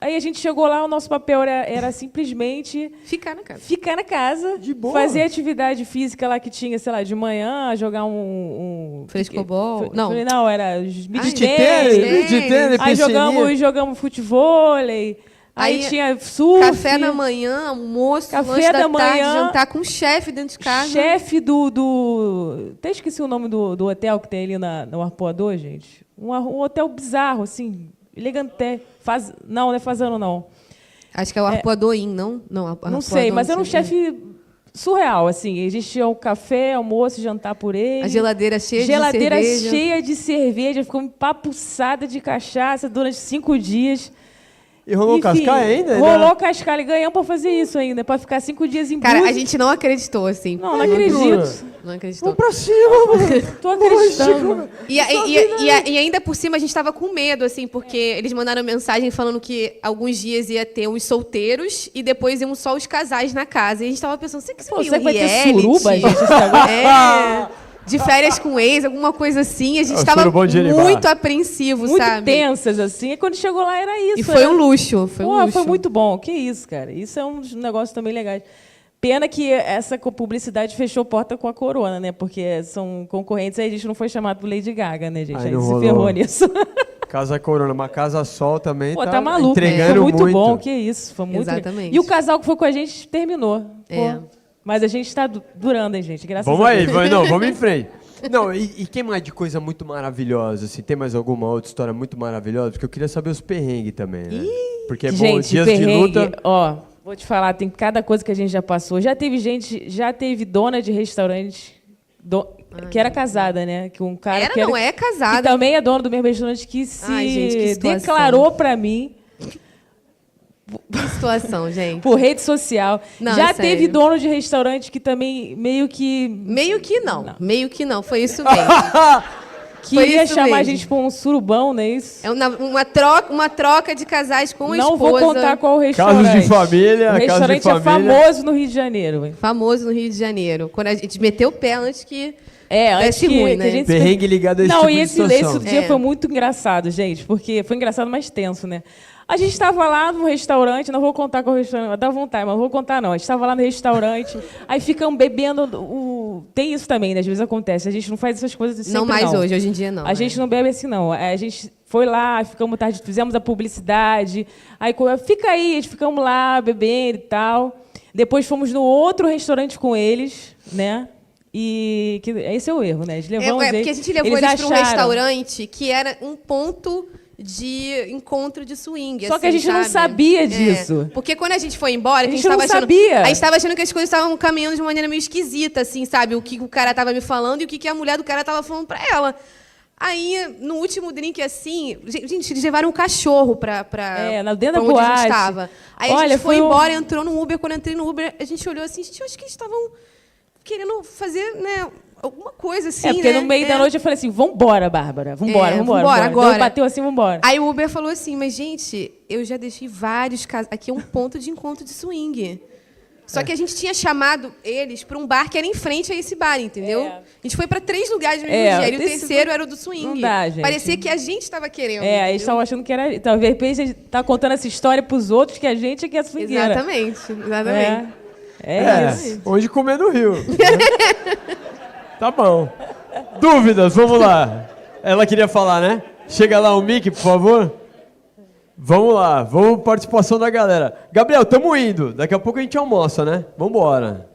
Aí a gente chegou lá, o nosso papel era simplesmente Ficar na casa. Ficar na casa, De boa. fazer atividade física lá que tinha, sei lá, de manhã, jogar um Frescobol? Não, era beach Beach tênis. tênis, Aí piscininha. jogamos futevôlei. Aí tinha surf. Café da manhã, almoço, Café lanche da da tarde, manhã. jantar com o chefe dentro de casa. Chefe do... Até esqueci o nome do hotel que tem ali no Arpoador, gente. Um hotel bizarro, assim, elegante. Não é Fazano, não. Acho que é o Arpoador Inn, não? Não sei, mas era um chefe surreal, assim. A gente tinha o café, almoço, jantar por ele. A geladeira cheia de cerveja. Cheia de cerveja. Ficou empapuçada de cachaça durante 5 dias. E rolou cascaia ainda? Rolou cascaia. E ganhamos para fazer isso ainda, para ficar 5 dias em Cara, Búzios. a gente não acreditou, assim. Não acredito. Não acreditou. Vamos pra cima, mano. Tô acreditando. E ainda por cima a gente estava com medo, assim, porque eles mandaram mensagem falando que alguns dias ia ter uns solteiros e depois iam só os casais na casa. E a gente estava pensando, será que isso Será que vai ter reality? suruba, gente? Esse negócio? De férias com ex, alguma coisa assim. A gente O estava surubão de Jeribá. muito apreensivo, Muito sabe? tensas, assim. E quando chegou lá, era isso. E foi um luxo. Foi muito bom. Que isso, cara. Isso é um dos negócios também legais. Pena que essa publicidade fechou porta com a Corona, né? Porque são concorrentes, aí a gente não foi chamado por Lady Gaga, né, gente? Aí Aí não se rolou. ferrou nisso. Casa Corona, uma Casa Sol também Pô, tá maluco. entregando Foi muito bom, que isso. Foi muito Exatamente. E o casal que foi com a gente terminou. É. Pô, mas a gente está durando, hein, gente? Graças Vamos a aí, Deus. vamos em frente. Não, e que mais de coisa muito maravilhosa? Assim, tem mais alguma outra história muito maravilhosa? Porque eu queria saber os perrengues também, né? Porque é bom, Gente, dias de perrengue, luta... ó, vou te falar, tem cada coisa que a gente já passou. Já teve dona de restaurante que era casada, né? Que um cara que Não é que casada. também é dono do mesmo restaurante que se Ai, gente, que situação. declarou pra mim Que situação, gente. por rede social. Não, já é teve sério. dono de restaurante que também meio que Meio que não. Meio que não. Foi isso mesmo. queria isso chamar a mesmo. gente pra um surubão, né? Isso. É uma troca de casais com a Não esposa. vou contar qual restaurante. Casos de família, O casos de restaurante é família. famoso no Rio de Janeiro. Hein? Famoso no Rio de Janeiro. Quando a gente meteu o pé antes que... Antes Desse ruim, né? a gente Perrengue ligado a esse Não, tipo e de esse situação. dia foi muito engraçado, gente, porque foi engraçado, mas tenso, né? A gente estava lá no restaurante, não vou contar qual restaurante, dá vontade, mas não vou contar não. A gente estava lá no restaurante, aí ficam bebendo Tem isso também, né? Às vezes acontece, a gente não faz essas coisas sempre, Não mais hoje em dia não. A gente não bebe assim, não. A gente foi lá, ficamos tarde, fizemos a publicidade, aí fica aí, a gente ficamos lá bebendo e tal. Depois fomos no outro restaurante com eles, né? Esse é o erro, né? Eles levamos porque a gente levou eles para um restaurante que era um ponto de encontro de swing. Só que assim, a gente não sabe? sabia disso. Porque quando a gente foi embora, A gente não tava achando, sabia. a gente tava achando que as coisas estavam caminhando de maneira meio esquisita, assim, sabe? O que o cara tava me falando e o que a mulher do cara tava falando pra ela. Aí, no último drink, assim... Gente, eles levaram um cachorro pra dentro da onde a boate. gente estava. Aí a Olha, gente foi foi embora, entrou no Uber. Quando eu entrei no Uber, a gente olhou assim, gente, eu acho que eles estavam querendo fazer, né, alguma coisa assim, porque né? no meio da noite eu falei assim, vambora, Bárbara, vambora. Vambora, agora. Então, bateu assim, vambora. Aí o Uber falou assim, mas, gente, eu já deixei vários casos... Aqui é um ponto de encontro de swing. Só que a gente tinha chamado eles para um bar que era em frente a esse bar, entendeu? A gente foi para 3 lugares no mesmo dia. E o terceiro era o do swing. Não dá, gente. Parecia que a gente estava querendo. Aí eles estavam achando que era... Então, de repente, a gente tá contando essa história pros outros que a gente é que é swingueira. Exatamente. Isso. Onde comer no Rio. Tá bom. Dúvidas, vamos lá. Ela queria falar, né? Chega lá o mic, por favor. Vamos lá, vamos participação da galera. Gabriel, estamos indo. Daqui a pouco a gente almoça, né? Vamos embora.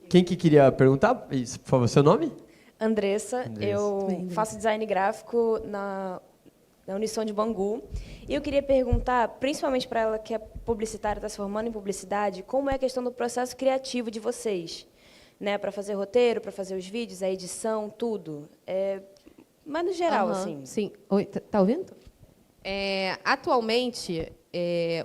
Quem que queria perguntar? Isso, por favor, seu nome? Andressa. Eu faço design gráfico na Unição de Bangu. E eu queria perguntar, principalmente para ela que é publicitária, está se formando em publicidade, como é a questão do processo criativo de vocês, né? Para fazer roteiro, para fazer os vídeos, a edição, tudo. Mas no geral, assim. Sim. Oi, tá ouvindo? Atualmente,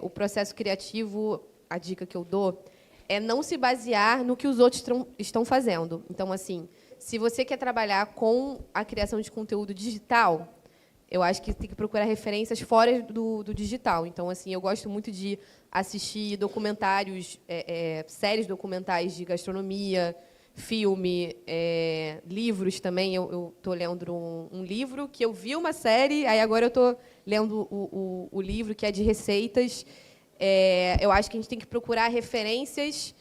o processo criativo, a dica que eu dou, é não se basear no que os outros estão fazendo. Então, assim, se você quer trabalhar com a criação de conteúdo digital, eu acho que tem que procurar referências fora do digital. Então, assim, eu gosto muito de assistir documentários, séries documentais de gastronomia, filme, livros também. Eu estou lendo um livro que eu vi uma série, aí agora eu estou lendo o livro que é de receitas. Eu acho que a gente tem que procurar referências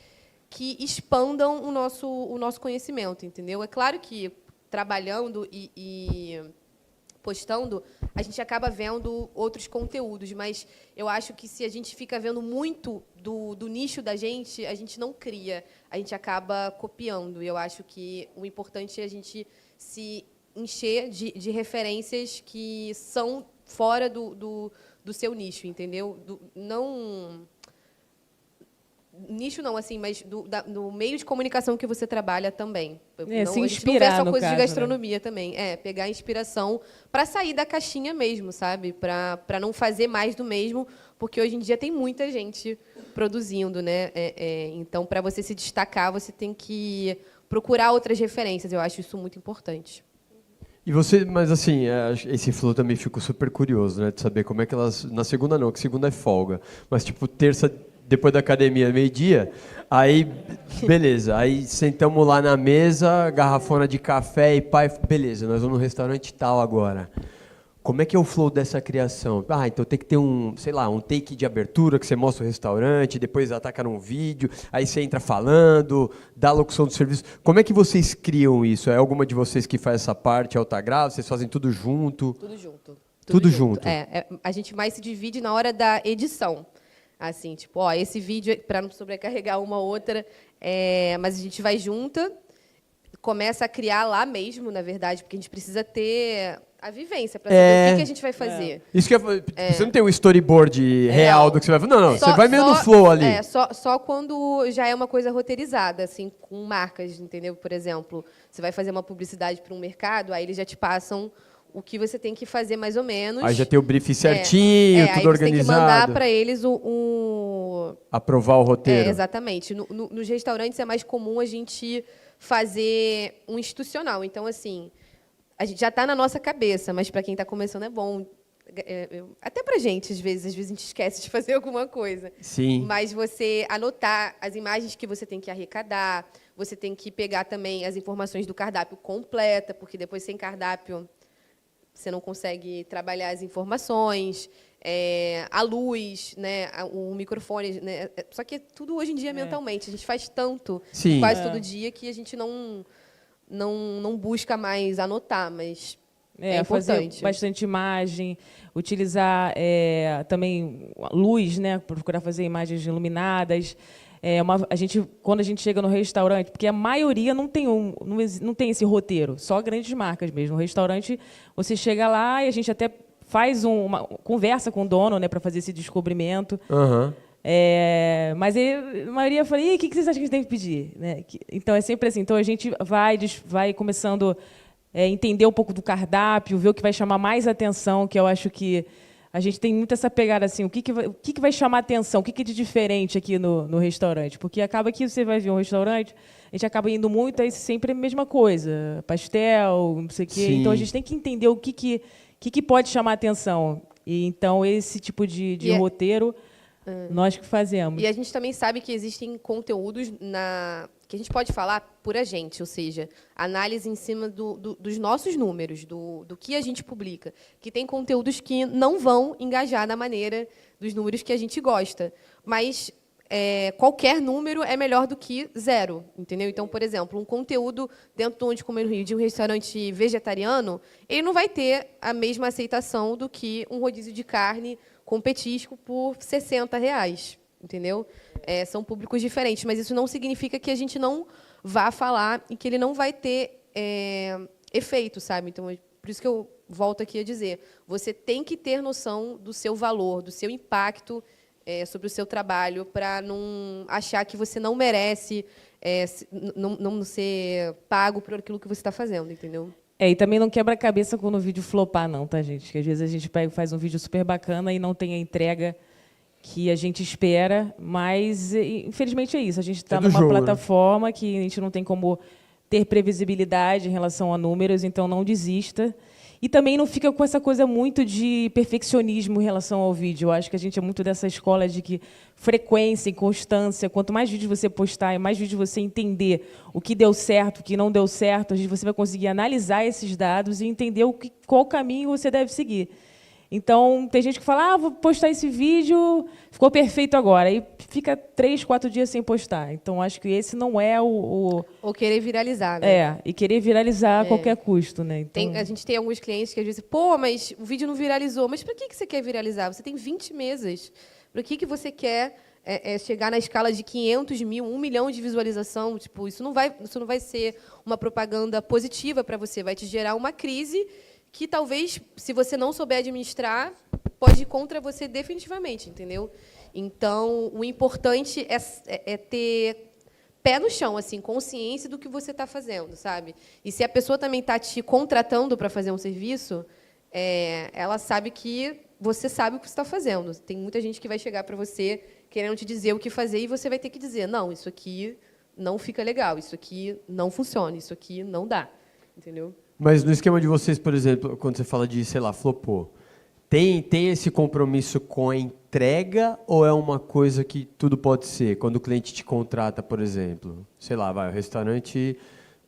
que expandam o nosso conhecimento, entendeu? É claro que trabalhando e postando, a gente acaba vendo outros conteúdos, mas eu acho que se a gente fica vendo muito do nicho da gente, a gente não cria, a gente acaba copiando. E eu acho que o importante é a gente se encher de referências que são fora do seu nicho, entendeu? Não... Nicho não, assim, mas do meio de comunicação que você trabalha também. Se inspirar, a gente não vê só coisa de gastronomia, né? Também. Pegar inspiração para sair da caixinha mesmo, sabe? Para não fazer mais do mesmo, porque hoje em dia tem muita gente produzindo, né? Então, para você se destacar, você tem que procurar outras referências. Eu acho isso muito importante. E você, mas assim, esse flow também ficou super curioso, né? De saber como é que elas... Na segunda não, que segunda é folga. Mas, tipo, terça... Depois da academia, meio-dia, aí, beleza, aí sentamos lá na mesa, garrafona de café e pai, beleza, nós vamos no restaurante tal agora. Como é que é o flow dessa criação? Então tem que ter um take de abertura, que você mostra o restaurante, depois ataca num vídeo, aí você entra falando, dá a locução do serviço. Como é que vocês criam isso? É alguma de vocês que faz essa parte, autograva? Vocês fazem tudo junto? Tudo junto. Tudo junto. A gente mais se divide na hora da edição. Assim, tipo, esse vídeo, para não sobrecarregar uma outra, mas a gente vai junta, começa a criar lá mesmo, na verdade, porque a gente precisa ter a vivência para saber o que a gente vai fazer. Isso que você não tem um storyboard real do que você vai fazer. Não, você vai meio no flow ali. Só quando já é uma coisa roteirizada, assim, com marcas, entendeu? Por exemplo, você vai fazer uma publicidade para um mercado, aí eles já te passam o que você tem que fazer mais ou menos. Aí já tem o briefing certinho, tudo aí organizado. Você tem que mandar para eles aprovar o roteiro. Exatamente. Nos restaurantes é mais comum a gente fazer um institucional. Então, assim, a gente já está na nossa cabeça, mas para quem está começando é bom. Até para a gente, às vezes a gente esquece de fazer alguma coisa. Sim. Mas você anotar as imagens que você tem que arrecadar, você tem que pegar também as informações do cardápio completa, porque depois sem cardápio você não consegue trabalhar as informações, a luz, né, o microfone, né? Só que tudo hoje em dia mentalmente. A gente faz tanto, quase todo dia, que a gente não busca mais anotar, mas é importante. Fazer bastante imagem, utilizar também luz, né, procurar fazer imagens iluminadas. quando a gente chega no restaurante, porque a maioria não tem esse roteiro, só grandes marcas mesmo. No restaurante, você chega lá e a gente até faz uma conversa com o dono, né, para fazer esse descobrimento. Aham. Mas a maioria fala, e o que vocês acham que a gente tem que pedir? Né? Então, é sempre assim. Então, a gente vai começando a entender um pouco do cardápio, ver o que vai chamar mais atenção, que eu acho que a gente tem muito essa pegada, assim, o que vai chamar atenção, o que é de diferente aqui no restaurante. Porque acaba que você vai ver um restaurante, a gente acaba indo muito, aí sempre é a mesma coisa, pastel, não sei o quê. Sim. Então, a gente tem que entender o que pode chamar atenção. E, então, esse tipo de roteiro... Nós que fazemos. E a gente também sabe que existem conteúdos que a gente pode falar por a gente, ou seja, análise em cima dos nossos números, do que a gente publica, que tem conteúdos que não vão engajar da maneira dos números que a gente gosta. Mas qualquer número é melhor do que zero, entendeu? Então, por exemplo, um conteúdo dentro do Onde Comer no Rio, de um restaurante vegetariano, ele não vai ter a mesma aceitação do que um rodízio de carne com petisco por R$60, entendeu? São públicos diferentes, mas isso não significa que a gente não vá falar e que ele não vai ter efeito, sabe? Então, por isso que eu volto aqui a dizer, você tem que ter noção do seu valor, do seu impacto sobre o seu trabalho, para não achar que você não merece não ser pago por aquilo que você está fazendo, entendeu? E também não quebra a cabeça quando o vídeo flopar, não, tá, gente? Porque às vezes a gente faz um vídeo super bacana e não tem a entrega que a gente espera, mas, infelizmente, é isso. A gente está numa plataforma que a gente não tem como ter previsibilidade em relação a números, então não desista. E também não fica com essa coisa muito de perfeccionismo em relação ao vídeo. Eu acho que a gente é muito dessa escola de que frequência e constância, quanto mais vídeos você postar e mais vídeos você entender o que deu certo, o que não deu certo, você vai conseguir analisar esses dados e entender qual caminho você deve seguir. Então, tem gente que fala, vou postar esse vídeo, ficou perfeito agora. Aí fica 3, 4 dias sem postar. Então, acho que esse não é o... Ou querer viralizar, né? E querer viralizar a qualquer custo, né? Então... A gente tem alguns clientes que às vezes, mas o vídeo não viralizou. Mas para que você quer viralizar? Você tem 20 mesas. Para que você quer chegar na escala de 500 mil, 1 milhão de visualização? Tipo, isso não vai ser uma propaganda positiva para você. Vai te gerar uma crise que talvez, se você não souber administrar, pode ir contra você definitivamente, entendeu? Então, o importante é ter pé no chão, assim, consciência do que você está fazendo, sabe? E se a pessoa também está te contratando para fazer um serviço, ela sabe que você sabe o que você está fazendo. Tem muita gente que vai chegar para você querendo te dizer o que fazer e você vai ter que dizer, não, isso aqui não fica legal, isso aqui não funciona, isso aqui não dá, entendeu? Mas no esquema de vocês, por exemplo, quando você fala de, sei lá, flopou, tem esse compromisso com a entrega ou é uma coisa que tudo pode ser? Quando o cliente te contrata, por exemplo, sei lá, o restaurante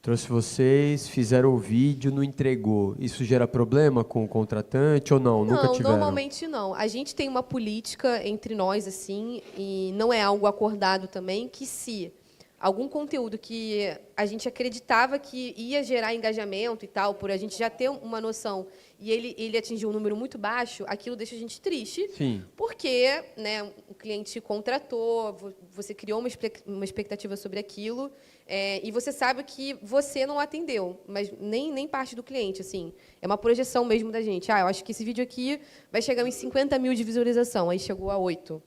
trouxe vocês, fizeram o vídeo, não entregou. Isso gera problema com o contratante ou não? Nunca tiveram? Normalmente não. A gente tem uma política entre nós, assim, e não é algo acordado também, que se algum conteúdo que a gente acreditava que ia gerar engajamento e tal, por a gente já ter uma noção, e ele atingiu um número muito baixo, aquilo deixa a gente triste. Sim. Porque, né, o cliente contratou, você criou uma expectativa sobre aquilo, e você sabe que você não atendeu, mas nem parte do cliente, assim. É uma projeção mesmo da gente. Eu acho que esse vídeo aqui vai chegar em 50 mil de visualização, aí chegou a 8.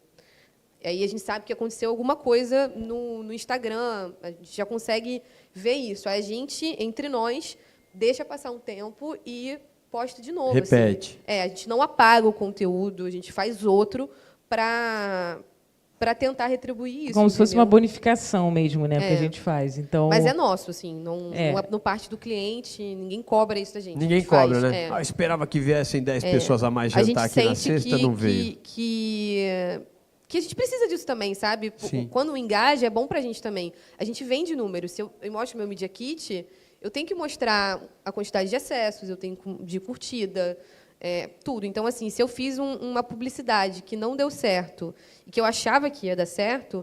Aí a gente sabe que aconteceu alguma coisa no Instagram, a gente já consegue ver isso. Aí a gente, entre nós, deixa passar um tempo e posta de novo. Repete. Assim. A gente não apaga o conteúdo, a gente faz outro para tentar retribuir isso. Como se fosse uma bonificação mesmo, né, que a gente faz. Então... Mas é nosso, assim, não é no parte do cliente, ninguém cobra isso da gente. Ninguém cobra, né? Eu esperava que viessem 10 pessoas a mais jantar aqui na sexta, não veio. Que a gente precisa disso também, sabe? Sim. Quando engaja, é bom para a gente também. A gente vende números. Se eu mostro meu Media Kit, eu tenho que mostrar a quantidade de acessos, eu tenho de curtida, tudo. Então, assim, se eu fiz uma publicidade que não deu certo e que eu achava que ia dar certo,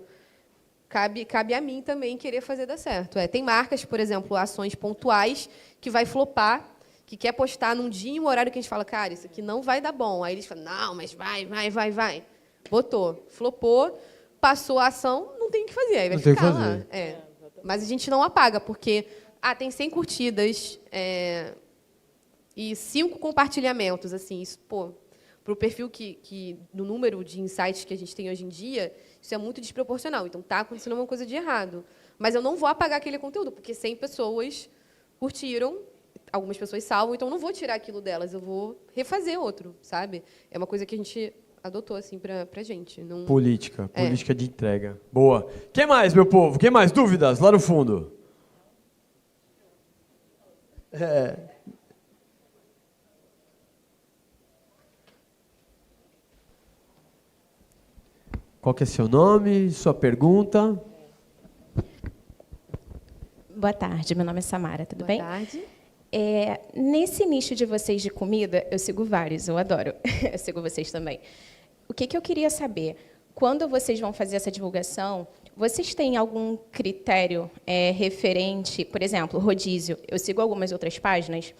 cabe a mim também querer fazer dar certo. Tem marcas, por exemplo, ações pontuais que vai flopar, que quer postar num dia e um horário que a gente fala, cara, isso aqui não vai dar bom. Aí eles falam, não, mas vai. Botou, flopou, passou a ação, não tem o que fazer, aí vai Não tem o que ficar fazer. lá. Mas a gente não apaga, porque tem 100 curtidas e 5 compartilhamentos, assim, isso, pô, para o perfil do número de insights que a gente tem hoje em dia, isso é muito desproporcional. Então, está acontecendo uma coisa de errado. Mas eu não vou apagar aquele conteúdo, porque 100 pessoas curtiram, algumas pessoas salvam, então eu não vou tirar aquilo delas, eu vou refazer outro, sabe? É uma coisa que a gente adotou assim para a gente. Não... Política de entrega. Boa. Quem mais, meu povo? Quem mais? Dúvidas? Lá no fundo. Qual que é seu nome? Sua pergunta? Boa tarde, meu nome é Samara, tudo bem? Boa tarde. Nesse nicho de vocês de comida, eu sigo vários, eu adoro. Eu sigo vocês também. O que eu queria saber? Quando vocês vão fazer essa divulgação, vocês têm algum critério referente, por exemplo, rodízio? Eu sigo algumas outras páginas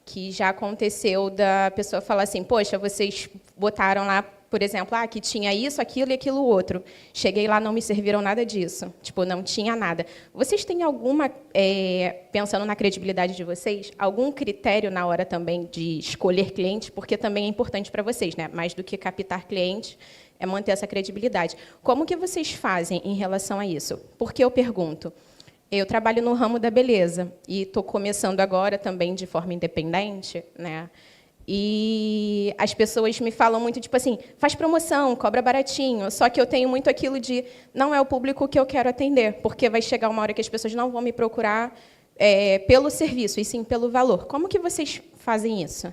que já aconteceu da pessoa falar assim, poxa, vocês botaram lá, por exemplo, que tinha isso, aquilo e aquilo outro. Cheguei lá, não me serviram nada disso. Tipo, não tinha nada. Vocês têm alguma, pensando na credibilidade de vocês, algum critério na hora também de escolher clientes? Porque também é importante para vocês, né? Mais do que captar clientes, é manter essa credibilidade. Como que vocês fazem em relação a isso? Porque eu pergunto, eu trabalho no ramo da beleza e estou começando agora também de forma independente, né? E as pessoas me falam muito, tipo assim, faz promoção, cobra baratinho, só que eu tenho muito aquilo de não é o público que eu quero atender, porque vai chegar uma hora que as pessoas não vão me procurar pelo serviço, e sim pelo valor. Como que vocês fazem isso?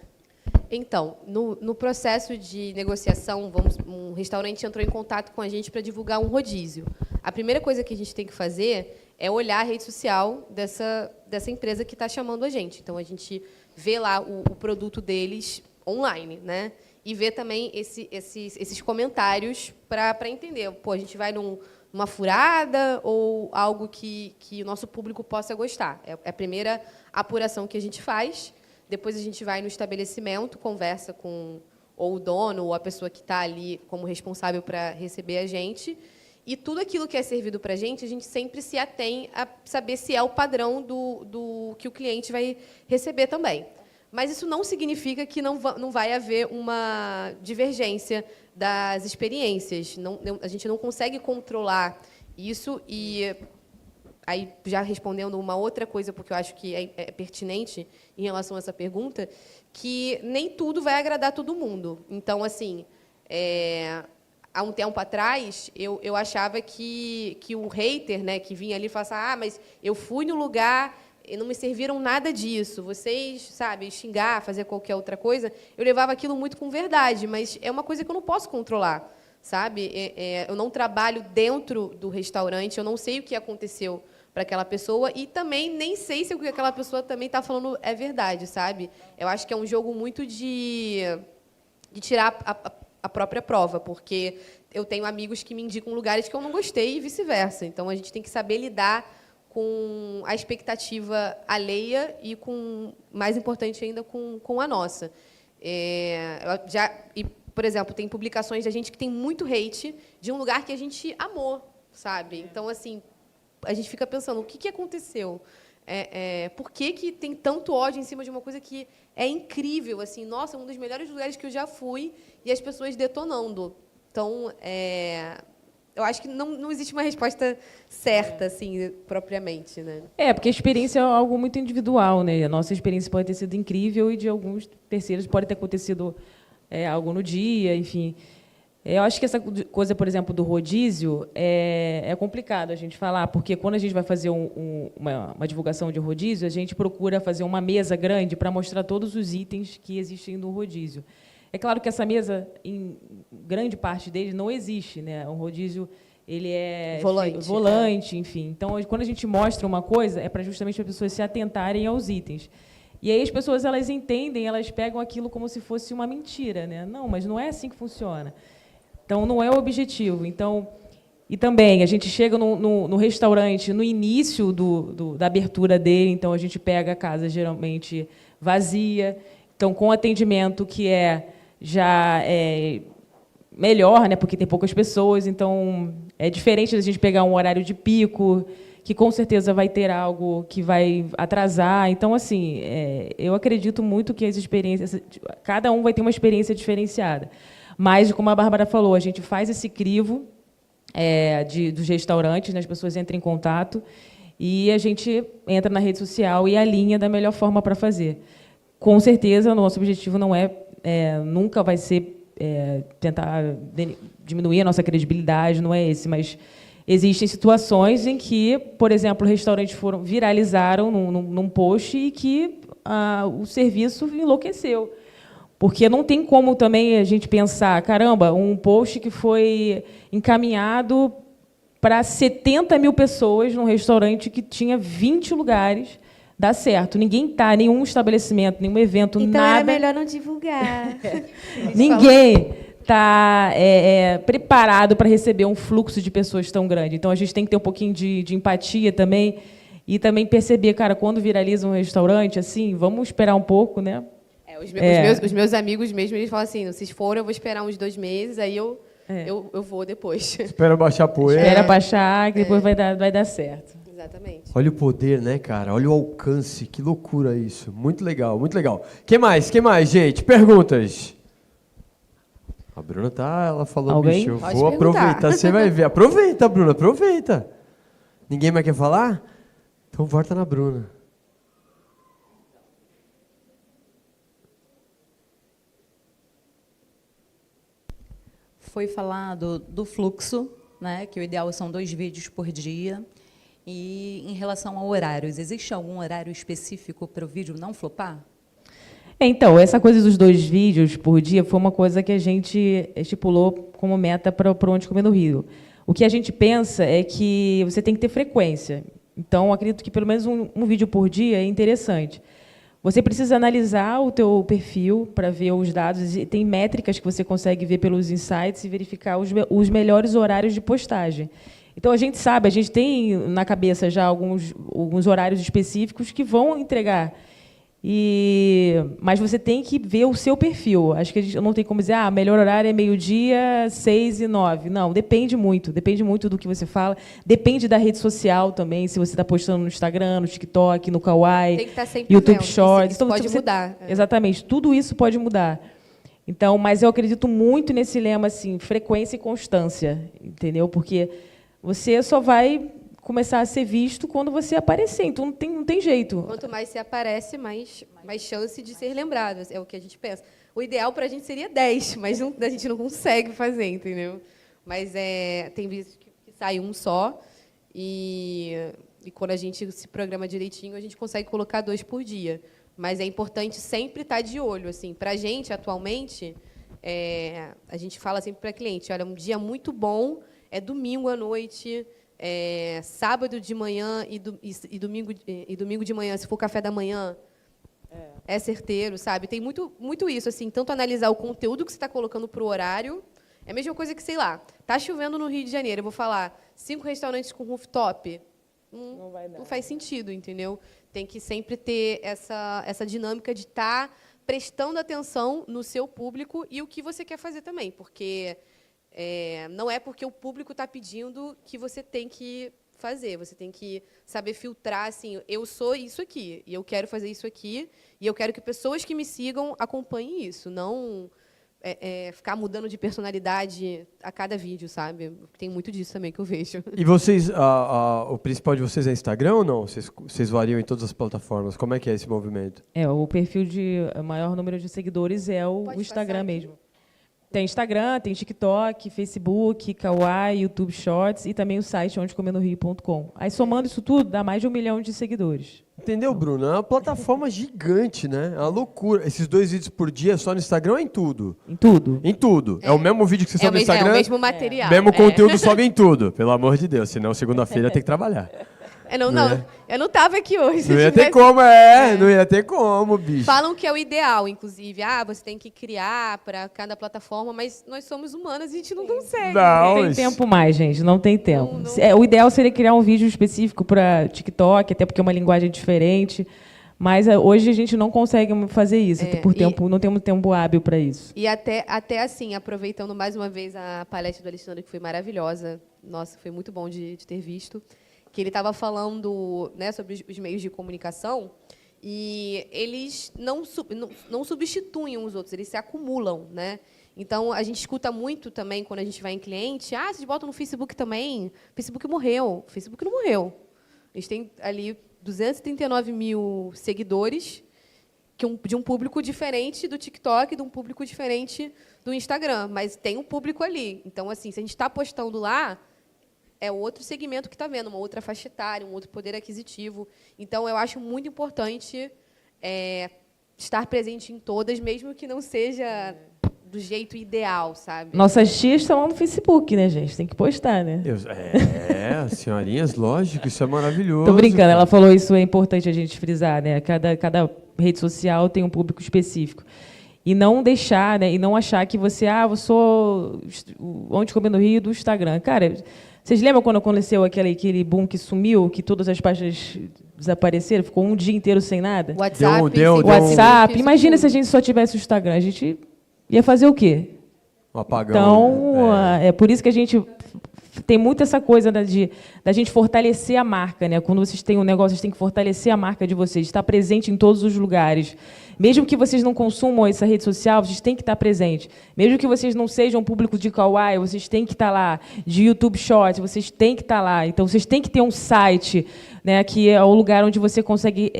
Então, no processo de negociação, um restaurante entrou em contato com a gente para divulgar um rodízio. A primeira coisa que a gente tem que fazer é olhar a rede social dessa empresa que está chamando a gente. Então, a gente vê lá o produto deles online, né? E vê também esses comentários para entender. Pô, a gente vai numa furada ou algo que o nosso público possa gostar. É a primeira apuração que a gente faz. Depois a gente vai no estabelecimento, conversa com ou o dono ou a pessoa que está ali como responsável para receber a gente. E tudo aquilo que é servido para a gente sempre se atém a saber se é o padrão do que o cliente vai receber também. Mas isso não significa que não vai haver uma divergência das experiências. A gente não consegue controlar isso. E aí, já respondendo uma outra coisa, porque eu acho que é pertinente em relação a essa pergunta, que nem tudo vai agradar todo mundo. Então, assim, há um tempo atrás, eu achava que o hater, né, que vinha ali e falava assim, mas eu fui no lugar e não me serviram nada disso. Vocês, sabe, xingar, fazer qualquer outra coisa, eu levava aquilo muito com verdade, mas é uma coisa que eu não posso controlar, sabe? Eu não trabalho dentro do restaurante, eu não sei o que aconteceu para aquela pessoa e também nem sei se o que aquela pessoa também está falando é verdade, sabe? Eu acho que é um jogo muito de tirar a própria prova, porque eu tenho amigos que me indicam lugares que eu não gostei e vice-versa. Então, a gente tem que saber lidar com a expectativa alheia e, mais importante ainda, com a nossa. Por exemplo, tem publicações da gente que tem muito hate de um lugar que a gente amou, sabe? Então, assim, a gente fica pensando, o que aconteceu? Por que tem tanto ódio em cima de uma coisa que é incrível? Assim, nossa, um dos melhores lugares que eu já fui e as pessoas detonando. Então, eu acho que não existe uma resposta certa, assim, propriamente, né? Porque a experiência é algo muito individual, né? A nossa experiência pode ter sido incrível e de alguns terceiros pode ter acontecido algo no dia, enfim. Eu acho que essa coisa, por exemplo, do rodízio é complicado a gente falar, porque quando a gente vai fazer uma divulgação de rodízio, a gente procura fazer uma mesa grande para mostrar todos os itens que existem no rodízio. É claro que essa mesa, em grande parte dele, não existe, né? O rodízio ele é volante, enfim. Então, quando a gente mostra uma coisa, é para justamente as pessoas se atentarem aos itens. E aí as pessoas elas entendem, elas pegam aquilo como se fosse uma mentira, né? Não, mas não é assim que funciona. Então, não é o objetivo. Então, e também, a gente chega no restaurante, no início da abertura dele, então, a gente pega a casa, geralmente, vazia. Então, com atendimento que já melhor, né, porque tem poucas pessoas, então é diferente da gente pegar um horário de pico, que com certeza vai ter algo que vai atrasar. Então, assim, eu acredito muito que as experiências, cada um vai ter uma experiência diferenciada. Mas, como a Bárbara falou, a gente faz esse crivo dos restaurantes, né, as pessoas entram em contato e a gente entra na rede social e alinha da melhor forma para fazer. Com certeza, o nosso objetivo não nunca vai ser tentar diminuir a nossa credibilidade, não é esse, mas existem situações em que, por exemplo, restaurantes viralizaram num post e que o serviço enlouqueceu. Porque não tem como também a gente pensar, caramba, um post que foi encaminhado para 70 mil pessoas num restaurante que tinha 20 lugares, dá certo. Nenhum estabelecimento, nenhum evento, então nada... Então era melhor não divulgar. Ninguém está preparado para receber um fluxo de pessoas tão grande. Então, a gente tem que ter um pouquinho de empatia também e também perceber, cara, quando viraliza um restaurante, assim, vamos esperar um pouco, né? Os meus amigos mesmo, eles falam assim, vocês foram, eu vou esperar uns 2 meses, aí eu vou depois. Espera baixar a poeira. Espera baixar, que depois vai dar certo. Exatamente. Olha o poder, né, cara? Olha o alcance. Que loucura isso. Muito legal, muito legal. Que mais, gente? Perguntas. A Bruna ela falou, Alguém? bicho, eu Pode vou perguntar. aproveitar, você vai ver. Aproveita, Bruna, aproveita. Ninguém mais quer falar? Então volta na Bruna. Foi falado do fluxo, né, que o ideal são 2 vídeos por dia. E em relação a horários, existe algum horário específico para o vídeo não flopar? Então, essa coisa dos 2 vídeos por dia foi uma coisa que a gente estipulou como meta para o Onde Comer no Rio. O que a gente pensa é que você tem que ter frequência. Então, acredito que pelo menos um vídeo por dia é interessante. Você precisa analisar o teu perfil para ver os dados. E tem métricas que você consegue ver pelos insights e verificar os melhores horários de postagem. Então, a gente tem na cabeça já alguns horários específicos que vão entregar. Mas você tem que ver o seu perfil. Acho que a gente não tem como dizer, melhor horário é meio-dia, 6 e 9. Não, depende muito do que você fala. Depende da rede social também, se você está postando no Instagram, no TikTok, no Kawaii, Tem que estar sempre YouTube vendo. Shorts. Isso pode mudar. Exatamente, tudo isso pode mudar. Então, mas eu acredito muito nesse lema assim, frequência e constância, entendeu? Porque você só vai começar a ser visto quando você aparecer, então não tem jeito. Quanto mais você aparece, mais chance de ser lembrado, é o que a gente pensa. O ideal para a gente seria 10, mas a gente não consegue fazer, entendeu? Mas tem vezes que sai um só, e quando a gente se programa direitinho, a gente consegue colocar 2 por dia. Mas é importante sempre estar de olho. Assim, para a gente, atualmente, a gente fala sempre para cliente, olha, um dia muito bom é domingo à noite, sábado de manhã e domingo de manhã, se for café da manhã, é certeiro, sabe? Tem muito isso, assim, tanto analisar o conteúdo que você está colocando para o horário. É a mesma coisa que, sei lá, tá chovendo no Rio de Janeiro, eu vou falar 5 restaurantes com rooftop. Não faz sentido, entendeu? Tem que sempre ter essa dinâmica de estar prestando atenção no seu público e o que você quer fazer também, porque não é porque o público está pedindo que você tem que fazer. Você tem que saber filtrar, assim, eu sou isso aqui, e eu quero fazer isso aqui, e eu quero que pessoas que me sigam acompanhem isso, não ficar mudando de personalidade a cada vídeo, sabe? Tem muito disso também que eu vejo. E vocês, o principal de vocês é Instagram ou não? Vocês variam em todas as plataformas? Como é que é esse movimento? O perfil de maior número de seguidores é o Instagram mesmo. Tem Instagram, tem TikTok, Facebook, Kawaii, YouTube Shorts e também o site ondecomernorio.com. Aí, somando isso tudo, dá mais de 1 milhão de seguidores. Entendeu, Bruno? É uma plataforma gigante, né? É uma loucura. Esses 2 vídeos por dia só no Instagram ou em tudo? Em tudo. Em tudo. É o mesmo vídeo que você sobe no Instagram? É o mesmo material. Mesmo conteúdo sobe em tudo. Pelo amor de Deus, senão segunda-feira tem que trabalhar. Eu não estava aqui hoje. Não ia ter como, não ia ter como, bicho. Falam que é o ideal, inclusive. Você tem que criar para cada plataforma, mas nós somos humanas e a gente não consegue. Não tem tempo mais, gente, não tem tempo. O ideal seria criar um vídeo específico para TikTok, até porque é uma linguagem diferente. Mas hoje a gente não consegue fazer isso, por tempo, não temos tempo hábil para isso. E até assim, aproveitando mais uma vez a palestra do Alexandre, que foi maravilhosa, nossa, foi muito bom de ter visto, que ele estava falando, né, sobre os meios de comunicação, e eles não substituem os outros, eles se acumulam, né? Então, a gente escuta muito também, quando a gente vai em cliente, vocês botam no Facebook também, o Facebook morreu. O Facebook não morreu. A gente tem ali 239 mil seguidores, de um público diferente do TikTok, de um público diferente do Instagram, mas tem um público ali. Então, assim, se a gente está postando lá, é outro segmento que está vendo, uma outra faixa etária, um outro poder aquisitivo. Então, eu acho muito importante estar presente em todas, mesmo que não seja do jeito ideal, sabe? Nossas tias estão lá no Facebook, né, gente? Tem que postar, né? Senhorinhas, lógico, isso é maravilhoso. Tô brincando, cara. ela falou isso, é importante a gente frisar, né? Cada rede social tem um público específico. E não deixar, né? E não achar que você, eu sou Onde Comer no Rio do Instagram. Cara, vocês lembram quando aconteceu aquele boom que sumiu, que todas as páginas desapareceram, ficou um dia inteiro sem nada? WhatsApp, WhatsApp. Imagina se a gente só tivesse o Instagram, a gente ia fazer o quê? Um apagão. Então, é por isso que a gente tem muito essa coisa da gente fortalecer a marca, né? Quando vocês têm um negócio, vocês têm que fortalecer a marca de vocês, estar presente em todos os lugares. Mesmo que vocês não consumam essa rede social, vocês têm que estar presente. Mesmo que vocês não sejam público de Kawaii, vocês têm que estar lá. De YouTube Shorts, vocês têm que estar lá. Então, vocês têm que ter um site, né, que é o lugar onde você consegue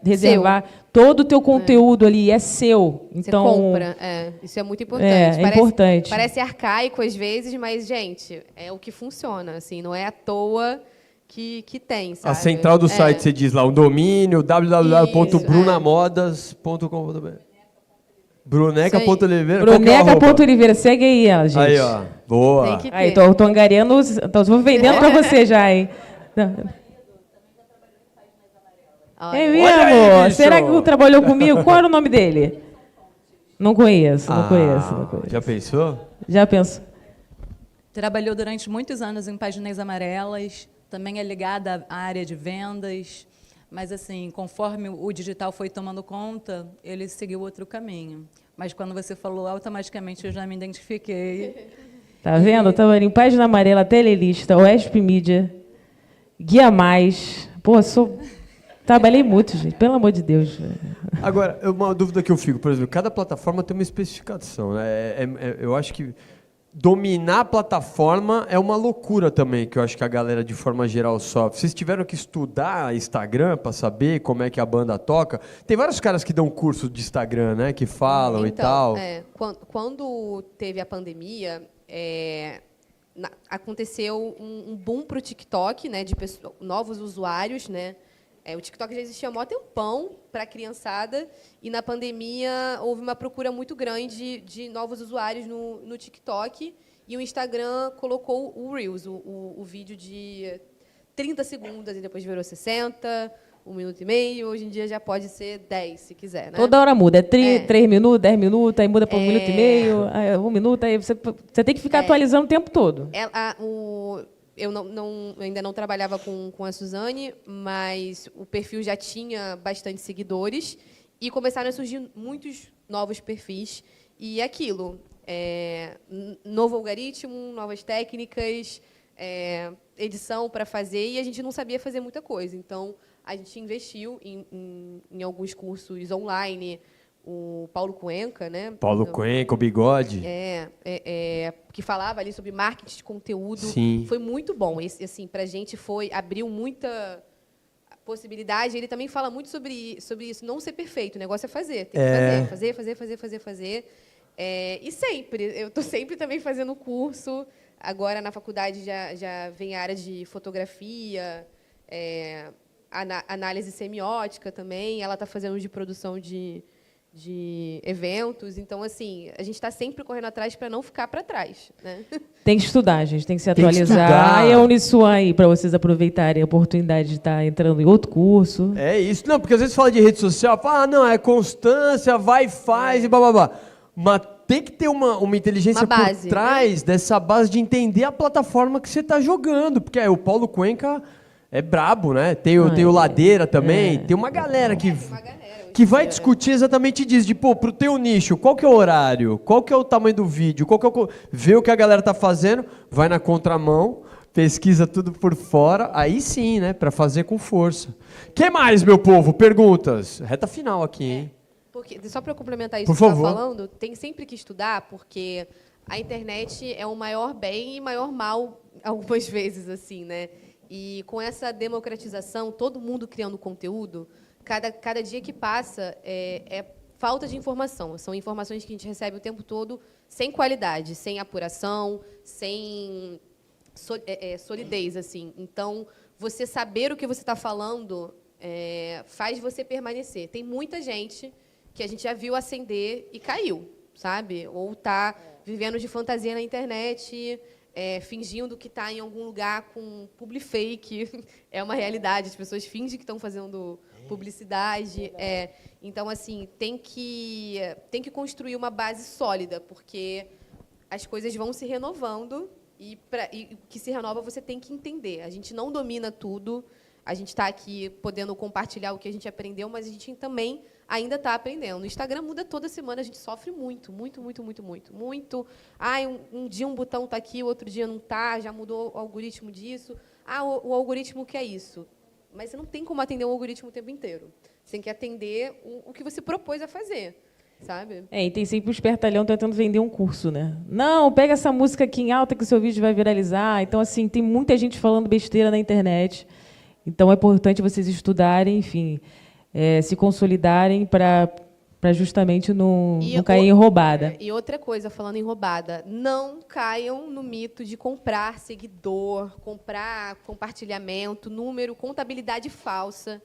reservar todo o teu conteúdo ali, é seu. Então, você compra, isso é muito importante. Importante. Parece arcaico às vezes, mas, gente, é o que funciona. Assim, não é à toa que tem, sabe? A central do site, você diz lá, um domínio, www.brunamodas.com.br. Bruneca.oliveira. Bruneca.oliveira, segue aí ela, gente. Aí, ó. Boa. Tem que ter. Aí, tô angariando, tô vendendo para você já, hein? É mesmo? aí, Será que trabalhou comigo? Qual era o nome dele? Não conheço. Já pensou? Já penso. Trabalhou durante muitos anos em Páginas Amarelas, também é ligada à área de vendas, mas, assim, conforme o digital foi tomando conta, ele seguiu outro caminho. Mas, quando você falou, automaticamente eu já me identifiquei. Tá vendo? Estava em Página Amarela, Telelista, Oesp Mídia, Guia Mais. Pô, trabalhei muito, gente, pelo amor de Deus. Agora, uma dúvida que eu fico, por exemplo, cada plataforma tem uma especificação, né? Eu acho que dominar a plataforma é uma loucura também, que eu acho que a galera, de forma geral, sofre. Vocês tiveram que estudar Instagram para saber como é que a banda toca? Tem vários caras que dão curso de Instagram, né? Que falam e tal. Quando teve a pandemia, aconteceu um boom para o TikTok, né? De novos usuários, né? O TikTok já existia há mó tempão para a criançada, e na pandemia houve uma procura muito grande de novos usuários no TikTok, e o Instagram colocou o Reels, o vídeo de 30 segundos, e depois virou 60, 1 minuto e meio, hoje em dia já pode ser 10, se quiser. Né? Toda hora muda, 3 minutos, 10 minutos, aí muda para 1 minuto e meio, aí 1 minuto, aí você tem que ficar atualizando o tempo todo. Eu ainda não trabalhava com a Suzane, mas o perfil já tinha bastante seguidores e começaram a surgir muitos novos perfis. E aquilo, novo algoritmo, novas técnicas, edição para fazer, e a gente não sabia fazer muita coisa. Então, a gente investiu em alguns cursos online. O Paulo Cuenca, né? Paulo Cuenca, o Bigode. Que falava ali sobre marketing de conteúdo. Sim. Foi muito bom. Assim, para a gente abriu muita possibilidade. Ele também fala muito sobre isso, não ser perfeito. O negócio é fazer. Tem que fazer. E sempre. Eu estou sempre também fazendo curso. Agora, na faculdade, já vem a área de fotografia, análise semiótica também. Ela está fazendo de produção de eventos. Então, assim, a gente está sempre correndo atrás para não ficar para trás. Né? Tem que estudar, gente, tem que se atualizar. E a Uniswan aí, para vocês aproveitarem a oportunidade de estar entrando em outro curso. É isso. Não, porque às vezes fala de rede social, fala, não, é constância, vai, faz e blá. Mas tem que ter uma inteligência base, por trás, né? Dessa base de entender a plataforma que você está jogando. Porque o Paulo Cuenca é brabo, né? Tem o Ladeira também, tem uma galera que vai discutir exatamente disso, de, pô, pro teu nicho, qual que é o horário, qual que é o tamanho do vídeo, vê o que a galera tá fazendo, vai na contramão, pesquisa tudo por fora, aí sim, né, para fazer com força. Que mais, meu povo? Perguntas? Reta final aqui, hein? Porque, só para complementar isso por que você está favor. falando, tem sempre que estudar, porque a internet é o maior bem e maior mal, algumas vezes, assim, né? E com essa democratização, todo mundo criando conteúdo, cada dia que passa é falta de informação. São informações que a gente recebe o tempo todo sem qualidade, sem apuração, sem solidez, assim. Então, você saber o que você está falando faz você permanecer. Tem muita gente que a gente já viu acender e caiu, sabe? Ou está vivendo de fantasia na internet, fingindo que está em algum lugar com publi fake. É uma realidade. As pessoas fingem que estão fazendo publicidade. Então, assim, tem que construir uma base sólida, porque as coisas vão se renovando e o que se renova você tem que entender. A gente não domina tudo. A gente está aqui podendo compartilhar o que a gente aprendeu, mas a gente também ainda está aprendendo. O Instagram muda toda semana, a gente sofre muito, muito, muito, muito, muito, muito. Um dia um botão está aqui, o outro dia não está, já mudou o algoritmo disso. O algoritmo quer isso. Mas você não tem como atender o algoritmo o tempo inteiro. Você tem que atender o que você propôs a fazer, sabe? E tem sempre o espertalhão tentando vender um curso, né? Não, pega essa música aqui em alta que o seu vídeo vai viralizar. Então, assim, tem muita gente falando besteira na internet. Então, é importante vocês estudarem, enfim, se consolidarem para justamente não cair em roubada. E outra coisa, falando em roubada, não caiam no mito de comprar seguidor, comprar compartilhamento, número, contabilidade falsa.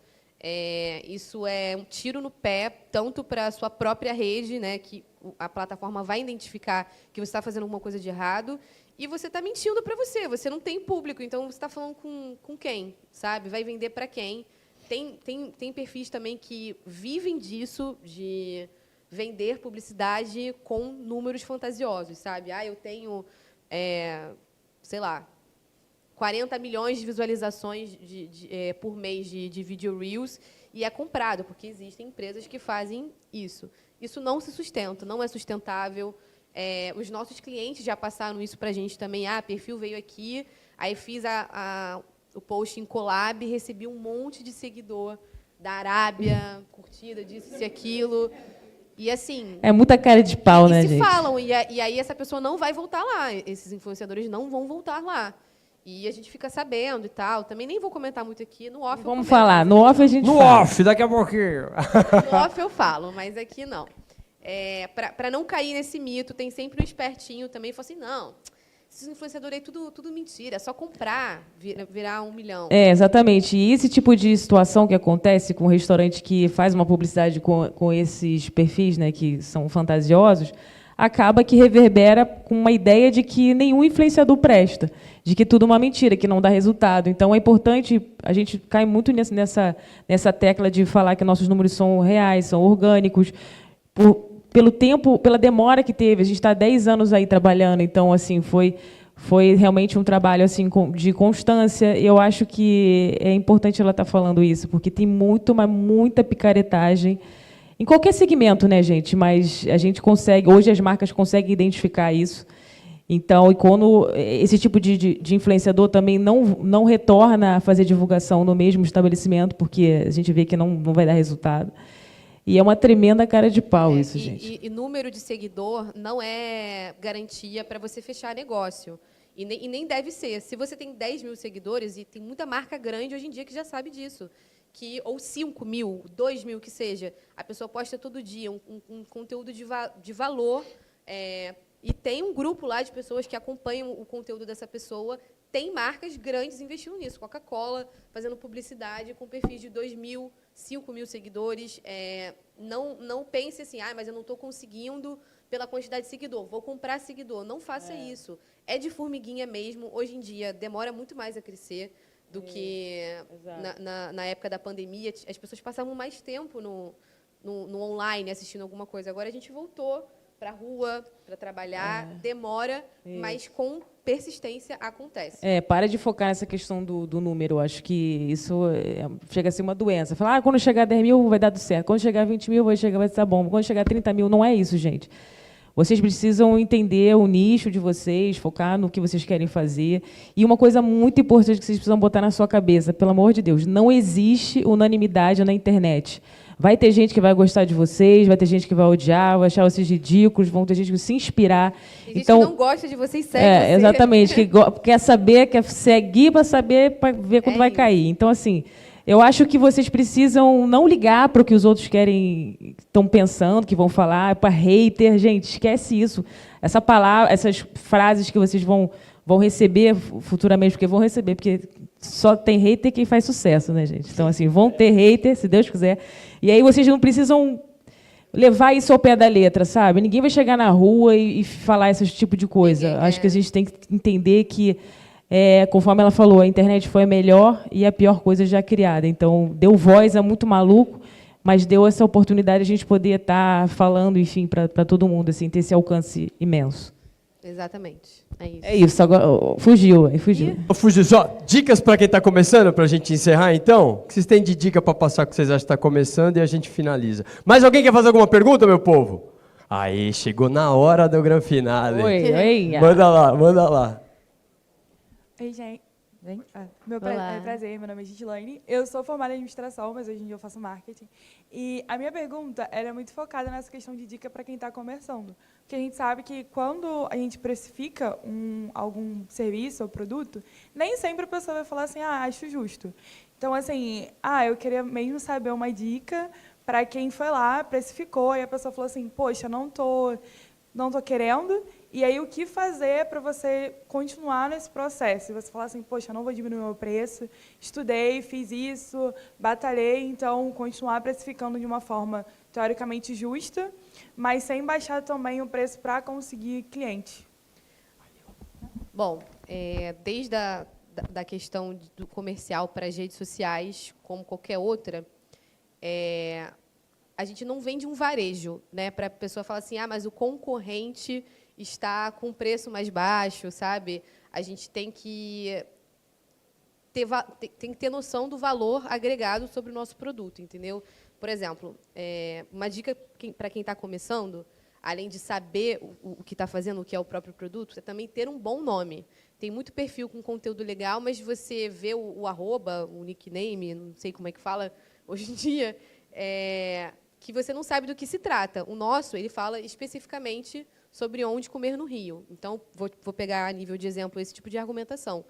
Isso é um tiro no pé, tanto para a sua própria rede, né, que a plataforma vai identificar que você está fazendo alguma coisa de errado, e você está mentindo para você não tem público, então você está falando com quem, sabe? Vai vender para quem? Tem perfis também que vivem disso, de vender publicidade com números fantasiosos, sabe? Eu tenho, sei lá, 40 milhões de visualizações por mês de video reels, e é comprado, porque existem empresas que fazem isso. Isso não se sustenta, não é sustentável. Os nossos clientes já passaram isso para a gente também. Perfil veio aqui, aí fiz o post em collab, recebi um monte de seguidor da Arábia, curtida disso e aquilo. E assim... É muita cara de pau, né, gente? E se falam, e aí essa pessoa não vai voltar lá. Esses influenciadores não vão voltar lá. E a gente fica sabendo e tal. Também nem vou comentar muito aqui. No off Vamos falar. No off a gente fala. No off, daqui a pouquinho. No off eu falo, mas aqui não. Para não cair nesse mito, tem sempre um espertinho também que fala assim, não, esses influenciadores aí, tudo mentira, é só comprar, virar 1 milhão. Exatamente. E esse tipo de situação que acontece com um restaurante que faz uma publicidade com esses perfis, né, que são fantasiosos, acaba que reverbera com uma ideia de que nenhum influenciador presta, de que tudo é uma mentira, que não dá resultado. Então, é importante, a gente cai muito nessa tecla de falar que nossos números são reais, são orgânicos, pelo tempo, pela demora que teve. A gente está há 10 anos aí trabalhando, então, assim, foi realmente um trabalho assim de constância. Eu acho que é importante ela estar falando isso, porque tem muita picaretagem em qualquer segmento, né, gente? Mas a gente consegue, hoje as marcas conseguem identificar isso. Então, e quando esse tipo de influenciador também não retorna a fazer divulgação no mesmo estabelecimento, porque a gente vê que não vai dar resultado. E é uma tremenda cara de pau isso, gente. E número de seguidor não é garantia para você fechar negócio. E nem deve ser. Se você tem 10 mil seguidores, e tem muita marca grande hoje em dia que já sabe disso, ou 5 mil, 2 mil, que seja, a pessoa posta todo dia um conteúdo de valor, e tem um grupo lá de pessoas que acompanham o conteúdo dessa pessoa. Tem marcas grandes investindo nisso. Coca-Cola fazendo publicidade com perfis de 2 mil, 5 mil seguidores. Não pense assim, mas eu não estou conseguindo pela quantidade de seguidor, vou comprar seguidor. Não faça isso. É de formiguinha mesmo. Hoje em dia, demora muito mais a crescer do que na época da pandemia. As pessoas passavam mais tempo no online assistindo alguma coisa. Agora a gente voltou para a rua, para trabalhar, demora, mas com persistência acontece. Para de focar nessa questão do número. Acho que isso chega a ser uma doença. Falar, quando chegar a 10 mil vai dar tudo certo. Quando chegar a 20 mil vai estar bom. Quando chegar a 30 mil, não é isso, gente. Vocês precisam entender o nicho de vocês, focar no que vocês querem fazer. E uma coisa muito importante que vocês precisam botar na sua cabeça, pelo amor de Deus, não existe unanimidade na internet. Vai ter gente que vai gostar de vocês, vai ter gente que vai odiar, vai achar vocês ridículos, vão ter gente que se inspirar. Tem gente que não gosta de vocês, segue vocês. Exatamente, que quer saber, quer seguir para ver quando vai cair. Então, assim, eu acho que vocês precisam não ligar para o que os outros estão pensando, que vão falar, para hater. Gente, esquece isso. Essa palavra, essas frases que vocês vão receber futuramente, porque só tem hater quem faz sucesso, né, gente? Então, assim, vão ter hater, se Deus quiser. E aí vocês não precisam levar isso ao pé da letra, sabe? Ninguém vai chegar na rua e falar esse tipo de coisa. Acho que a gente tem que entender que, conforme ela falou, a internet foi a melhor e a pior coisa já criada. Então, deu voz a muito maluco, mas deu essa oportunidade de a gente poder estar falando, enfim, para todo mundo, assim, ter esse alcance imenso. Exatamente. É isso. Agora fugiu. Fugiu. Só dicas para quem está começando, para a gente encerrar, então? O que vocês têm de dica para passar que vocês acham que está começando e a gente finaliza? Mais alguém quer fazer alguma pergunta, meu povo? Aí, chegou na hora do grande finale. Oi. Manda lá. Oi, gente. Prazer, meu nome é Gislaine. Eu sou formada em administração, mas hoje em dia eu faço marketing. E a minha pergunta era muito focada nessa questão de dica para quem está começando. Porque a gente sabe que quando a gente precifica algum serviço ou produto, nem sempre a pessoa vai falar assim, acho justo. Então, assim, eu queria mesmo saber uma dica para quem foi lá, precificou, e a pessoa falou assim, poxa, não tô querendo. E aí, o que fazer para você continuar nesse processo? E você falar assim, poxa, não vou diminuir o meu preço, estudei, fiz isso, batalhei, então, continuar precificando de uma forma teoricamente justa, mas sem baixar também o preço para conseguir cliente. Bom, desde da questão do comercial para as redes sociais, como qualquer outra, a gente não vende um varejo, né, para a pessoa falar assim, mas o concorrente está com preço mais baixo, sabe? A gente tem que ter noção do valor agregado sobre o nosso produto, entendeu? Por exemplo, uma dica para quem está começando, além de saber o que está fazendo, o que é o próprio produto, é também ter um bom nome. Tem muito perfil com conteúdo legal, mas você vê o arroba, o nickname, não sei como é que fala hoje em dia, que você não sabe do que se trata. O nosso, ele fala especificamente sobre onde comer no Rio. Então, vou pegar a nível de exemplo esse tipo de argumentação.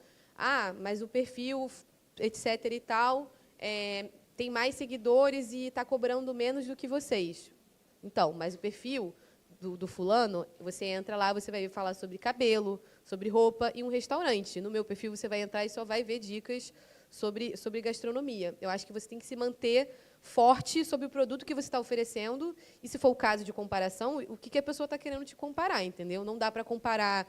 Mas o perfil, etc. e tal, tem mais seguidores e está cobrando menos do que vocês. Então, mas o perfil do fulano, você entra lá, você vai falar sobre cabelo, sobre roupa e um restaurante. No meu perfil, você vai entrar e só vai ver dicas sobre gastronomia. Eu acho que você tem que se manter forte sobre o produto que você está oferecendo e, se for o caso de comparação, o que a pessoa está querendo te comparar, entendeu? Não dá para comparar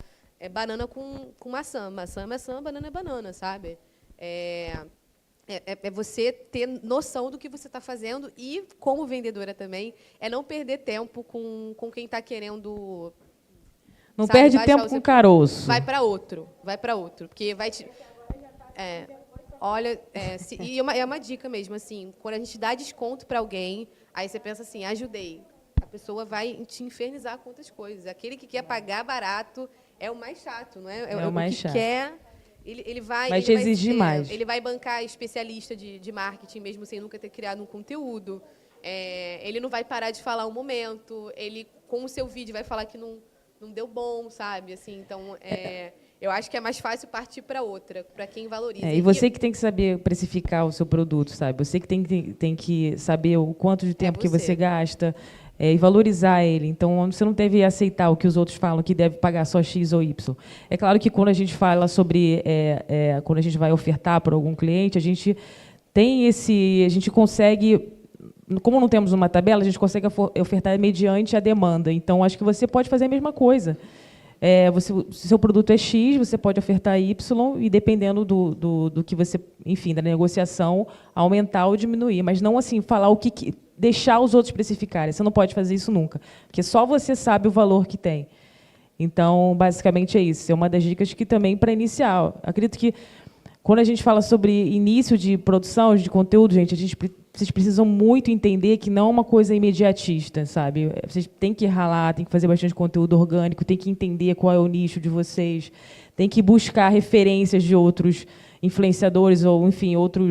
banana com maçã. Maçã é maçã, banana é banana, sabe? É você ter noção do que você está fazendo e, como vendedora também, não perder tempo com quem está querendo... Não perde tempo com caroço. Vai para outro, porque vai te... Olha, e é uma dica mesmo, assim, quando a gente dá desconto para alguém, aí você pensa assim, ajudei. A pessoa vai te infernizar com outras coisas. Aquele que quer pagar barato é o mais chato, não é? É o mais chato. Ele vai te exigir mais. Ele vai bancar especialista de marketing, mesmo sem nunca ter criado um conteúdo. Ele não vai parar de falar um momento. Ele, com o seu vídeo, vai falar que não deu bom, sabe? Assim, então, eu acho que é mais fácil partir para outra, para quem valoriza. E você que tem que saber precificar o seu produto, sabe? Você que tem que saber o quanto de tempo que você gasta e valorizar ele. Então, você não deve aceitar o que os outros falam, que deve pagar só X ou Y. É claro que quando a gente fala sobre... quando a gente vai ofertar para algum cliente, a gente consegue... Como não temos uma tabela, a gente consegue ofertar mediante a demanda. Então, acho que você pode fazer a mesma coisa. Se seu produto é X, você pode ofertar Y, e dependendo do que você, enfim, da negociação, aumentar ou diminuir. Mas não assim falar o que deixar os outros precificarem. Você não pode fazer isso nunca, porque só você sabe o valor que tem. Então, basicamente é isso. É uma das dicas que também para iniciar. Acredito que quando a gente fala sobre início de produção de conteúdo, gente, vocês precisam muito entender que não é uma coisa imediatista, sabe? Vocês têm que ralar, têm que fazer bastante conteúdo orgânico, têm que entender qual é o nicho de vocês, têm que buscar referências de outros influenciadores ou, enfim, outro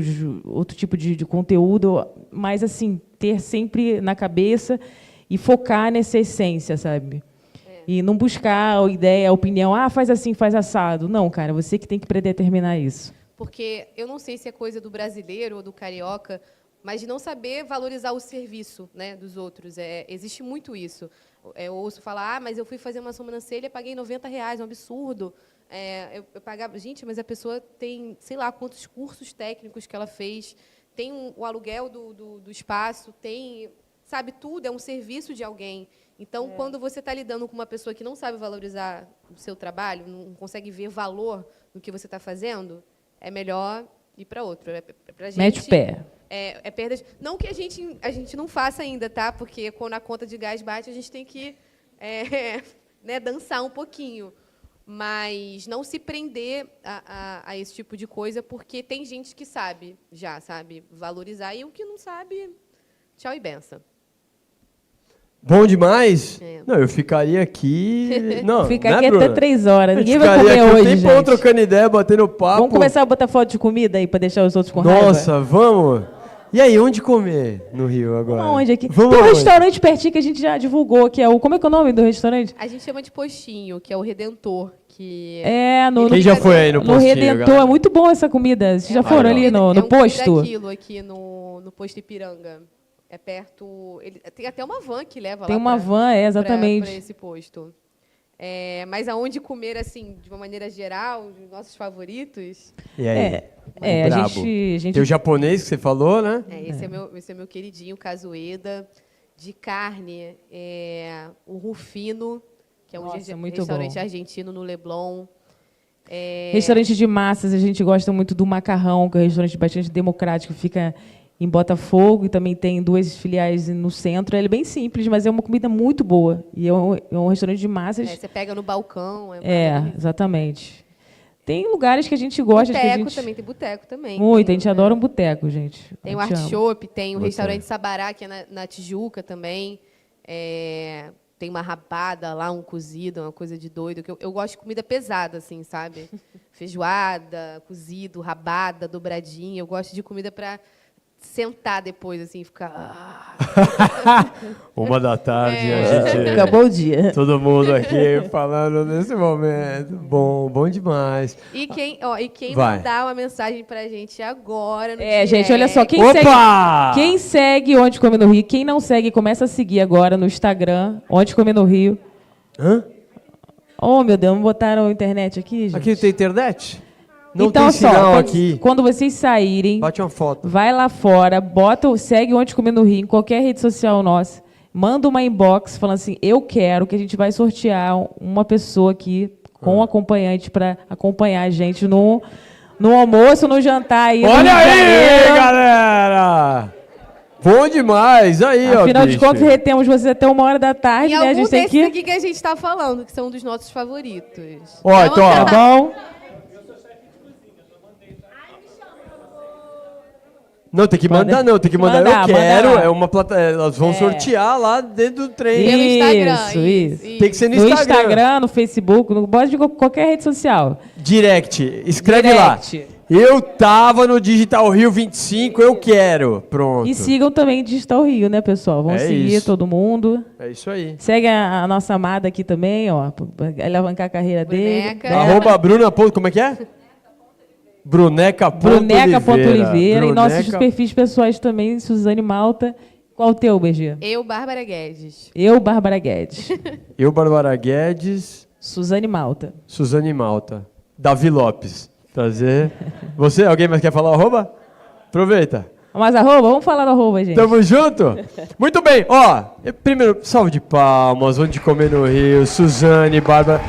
tipo de conteúdo, mas, assim, ter sempre na cabeça e focar nessa essência, sabe? E não buscar a ideia, a opinião, faz assim, faz assado. Não, cara, você que tem que predeterminar isso. Porque eu não sei se é coisa do brasileiro ou do carioca, mas de não saber valorizar o serviço, né, dos outros. Existe muito isso. Eu ouço falar, mas eu fui fazer uma sobrancelha e paguei R$90, um absurdo. Eu pagava... Gente, mas a pessoa tem, sei lá, quantos cursos técnicos que ela fez, tem o aluguel do espaço, tem... Sabe, tudo é um serviço de alguém. Então, quando você está lidando com uma pessoa que não sabe valorizar o seu trabalho, não consegue ver valor no que você está fazendo, é melhor ir para outro. Pra gente, mete o pé. É perda. Não que a gente não faça ainda, tá? Porque quando a conta de gás bate, a gente tem que né, dançar um pouquinho. Mas não se prender a esse tipo de coisa, porque tem gente que sabe valorizar, e o que não sabe, tchau e benção. Bom demais? Não, eu ficaria aqui... Não, fica né, aqui Bruna? até 3 horas. Ninguém vai Ficaria comer aqui hoje, um tempão gente. trocando ideia, batendo papo. Vamos começar a botar foto de comida aí, para deixar os outros com raiva? Nossa, vamos? E aí, onde comer no Rio agora? Onde aqui? Vamos Tem um aonde? restaurante pertinho que a gente já divulgou, que é o... Como é que é o nome do restaurante? A gente chama de postinho, que é o Redentor. Que Quem já foi aí no no postinho, Redentor. galera? É muito bom essa comida. Vocês já foram ali no posto? Aquilo aqui no posto Ipiranga. É perto... Tem até uma van que leva Tem lá uma van, exatamente. para esse posto. Mas aonde comer, assim, de uma maneira geral, os nossos favoritos... E aí? A gente... Tem o japonês que você falou, né? Esse é meu queridinho, Cazueda. De carne, o Rufino, que é um restaurante argentino no Leblon. Restaurante de massas, a gente gosta muito do Macarrão, que é um restaurante bastante democrático, fica em Botafogo, e também tem 2 filiais no centro. Ele é bem simples, mas é uma comida muito boa. E é um restaurante de massas. Você pega no balcão. Exatamente. Tem lugares que a gente gosta. Tem boteco também. Muito, a gente adora um boteco, gente. Tem o Art Shop, tem o restaurante Sabará, que é na Tijuca também. Tem uma rabada lá, um cozido, uma coisa de doido. Eu gosto de comida pesada, assim, sabe? Feijoada, cozido, rabada, dobradinha. Eu gosto de comida para sentar depois, assim, ficar... 1h a gente... Acabou o dia. Todo mundo aqui falando nesse momento. Bom demais. E quem mandar uma mensagem pra gente agora no direct. Gente, olha só, quem segue Onde Come no Rio, quem não segue, começa a seguir agora no Instagram, Onde Come no Rio. Hã? Oh, meu Deus, botaram a internet aqui, gente. Aqui tem internet? Não então, tem sinal aqui. Quando vocês saírem, bate uma foto. Vai lá fora, segue Onde Comer no Rio, em qualquer rede social nossa, manda uma inbox falando assim, eu quero que a gente vai sortear uma pessoa aqui com um acompanhante para acompanhar a gente no almoço, no jantar. Aí, olha aí, galera! Bom demais! Aí, afinal de contas, retemos vocês até 1h da tarde, e né? A gente tem desses aqui que a gente está falando, que são dos nossos favoritos. Então, tá bom? Não, tem que mandar, tem que mandar. Eu quero, é uma plataforma. Elas vão sortear lá dentro do trem. Pelo Instagram. Isso. Tem que ser no Instagram. No Instagram, no Facebook, no de qualquer rede social. Direct. Escreve lá. Eu tava no Digital Rio 25, eu quero. Pronto. E sigam também o Digital Rio, né, pessoal? Vão seguir todo mundo. É isso aí. Segue a nossa amada aqui também, ó, pra alavancar a carreira dele. @Bruna. Como é que é? Bruneca.Oliveira. E nossos perfis pessoais também, Suzane Malta. Qual o teu, BG? Eu, Bárbara Guedes. Eu, Bárbara Guedes. Eu, Bárbara Guedes. Suzane Malta. Suzane Malta. Davi Lopes. Prazer. Você, alguém mais quer falar o arroba? Aproveita. Mais arroba? Vamos falar do arroba, gente. Tamo junto? Muito bem. Ó, primeiro, salve de palmas. Onde Comer no Rio. Suzane, Bárbara.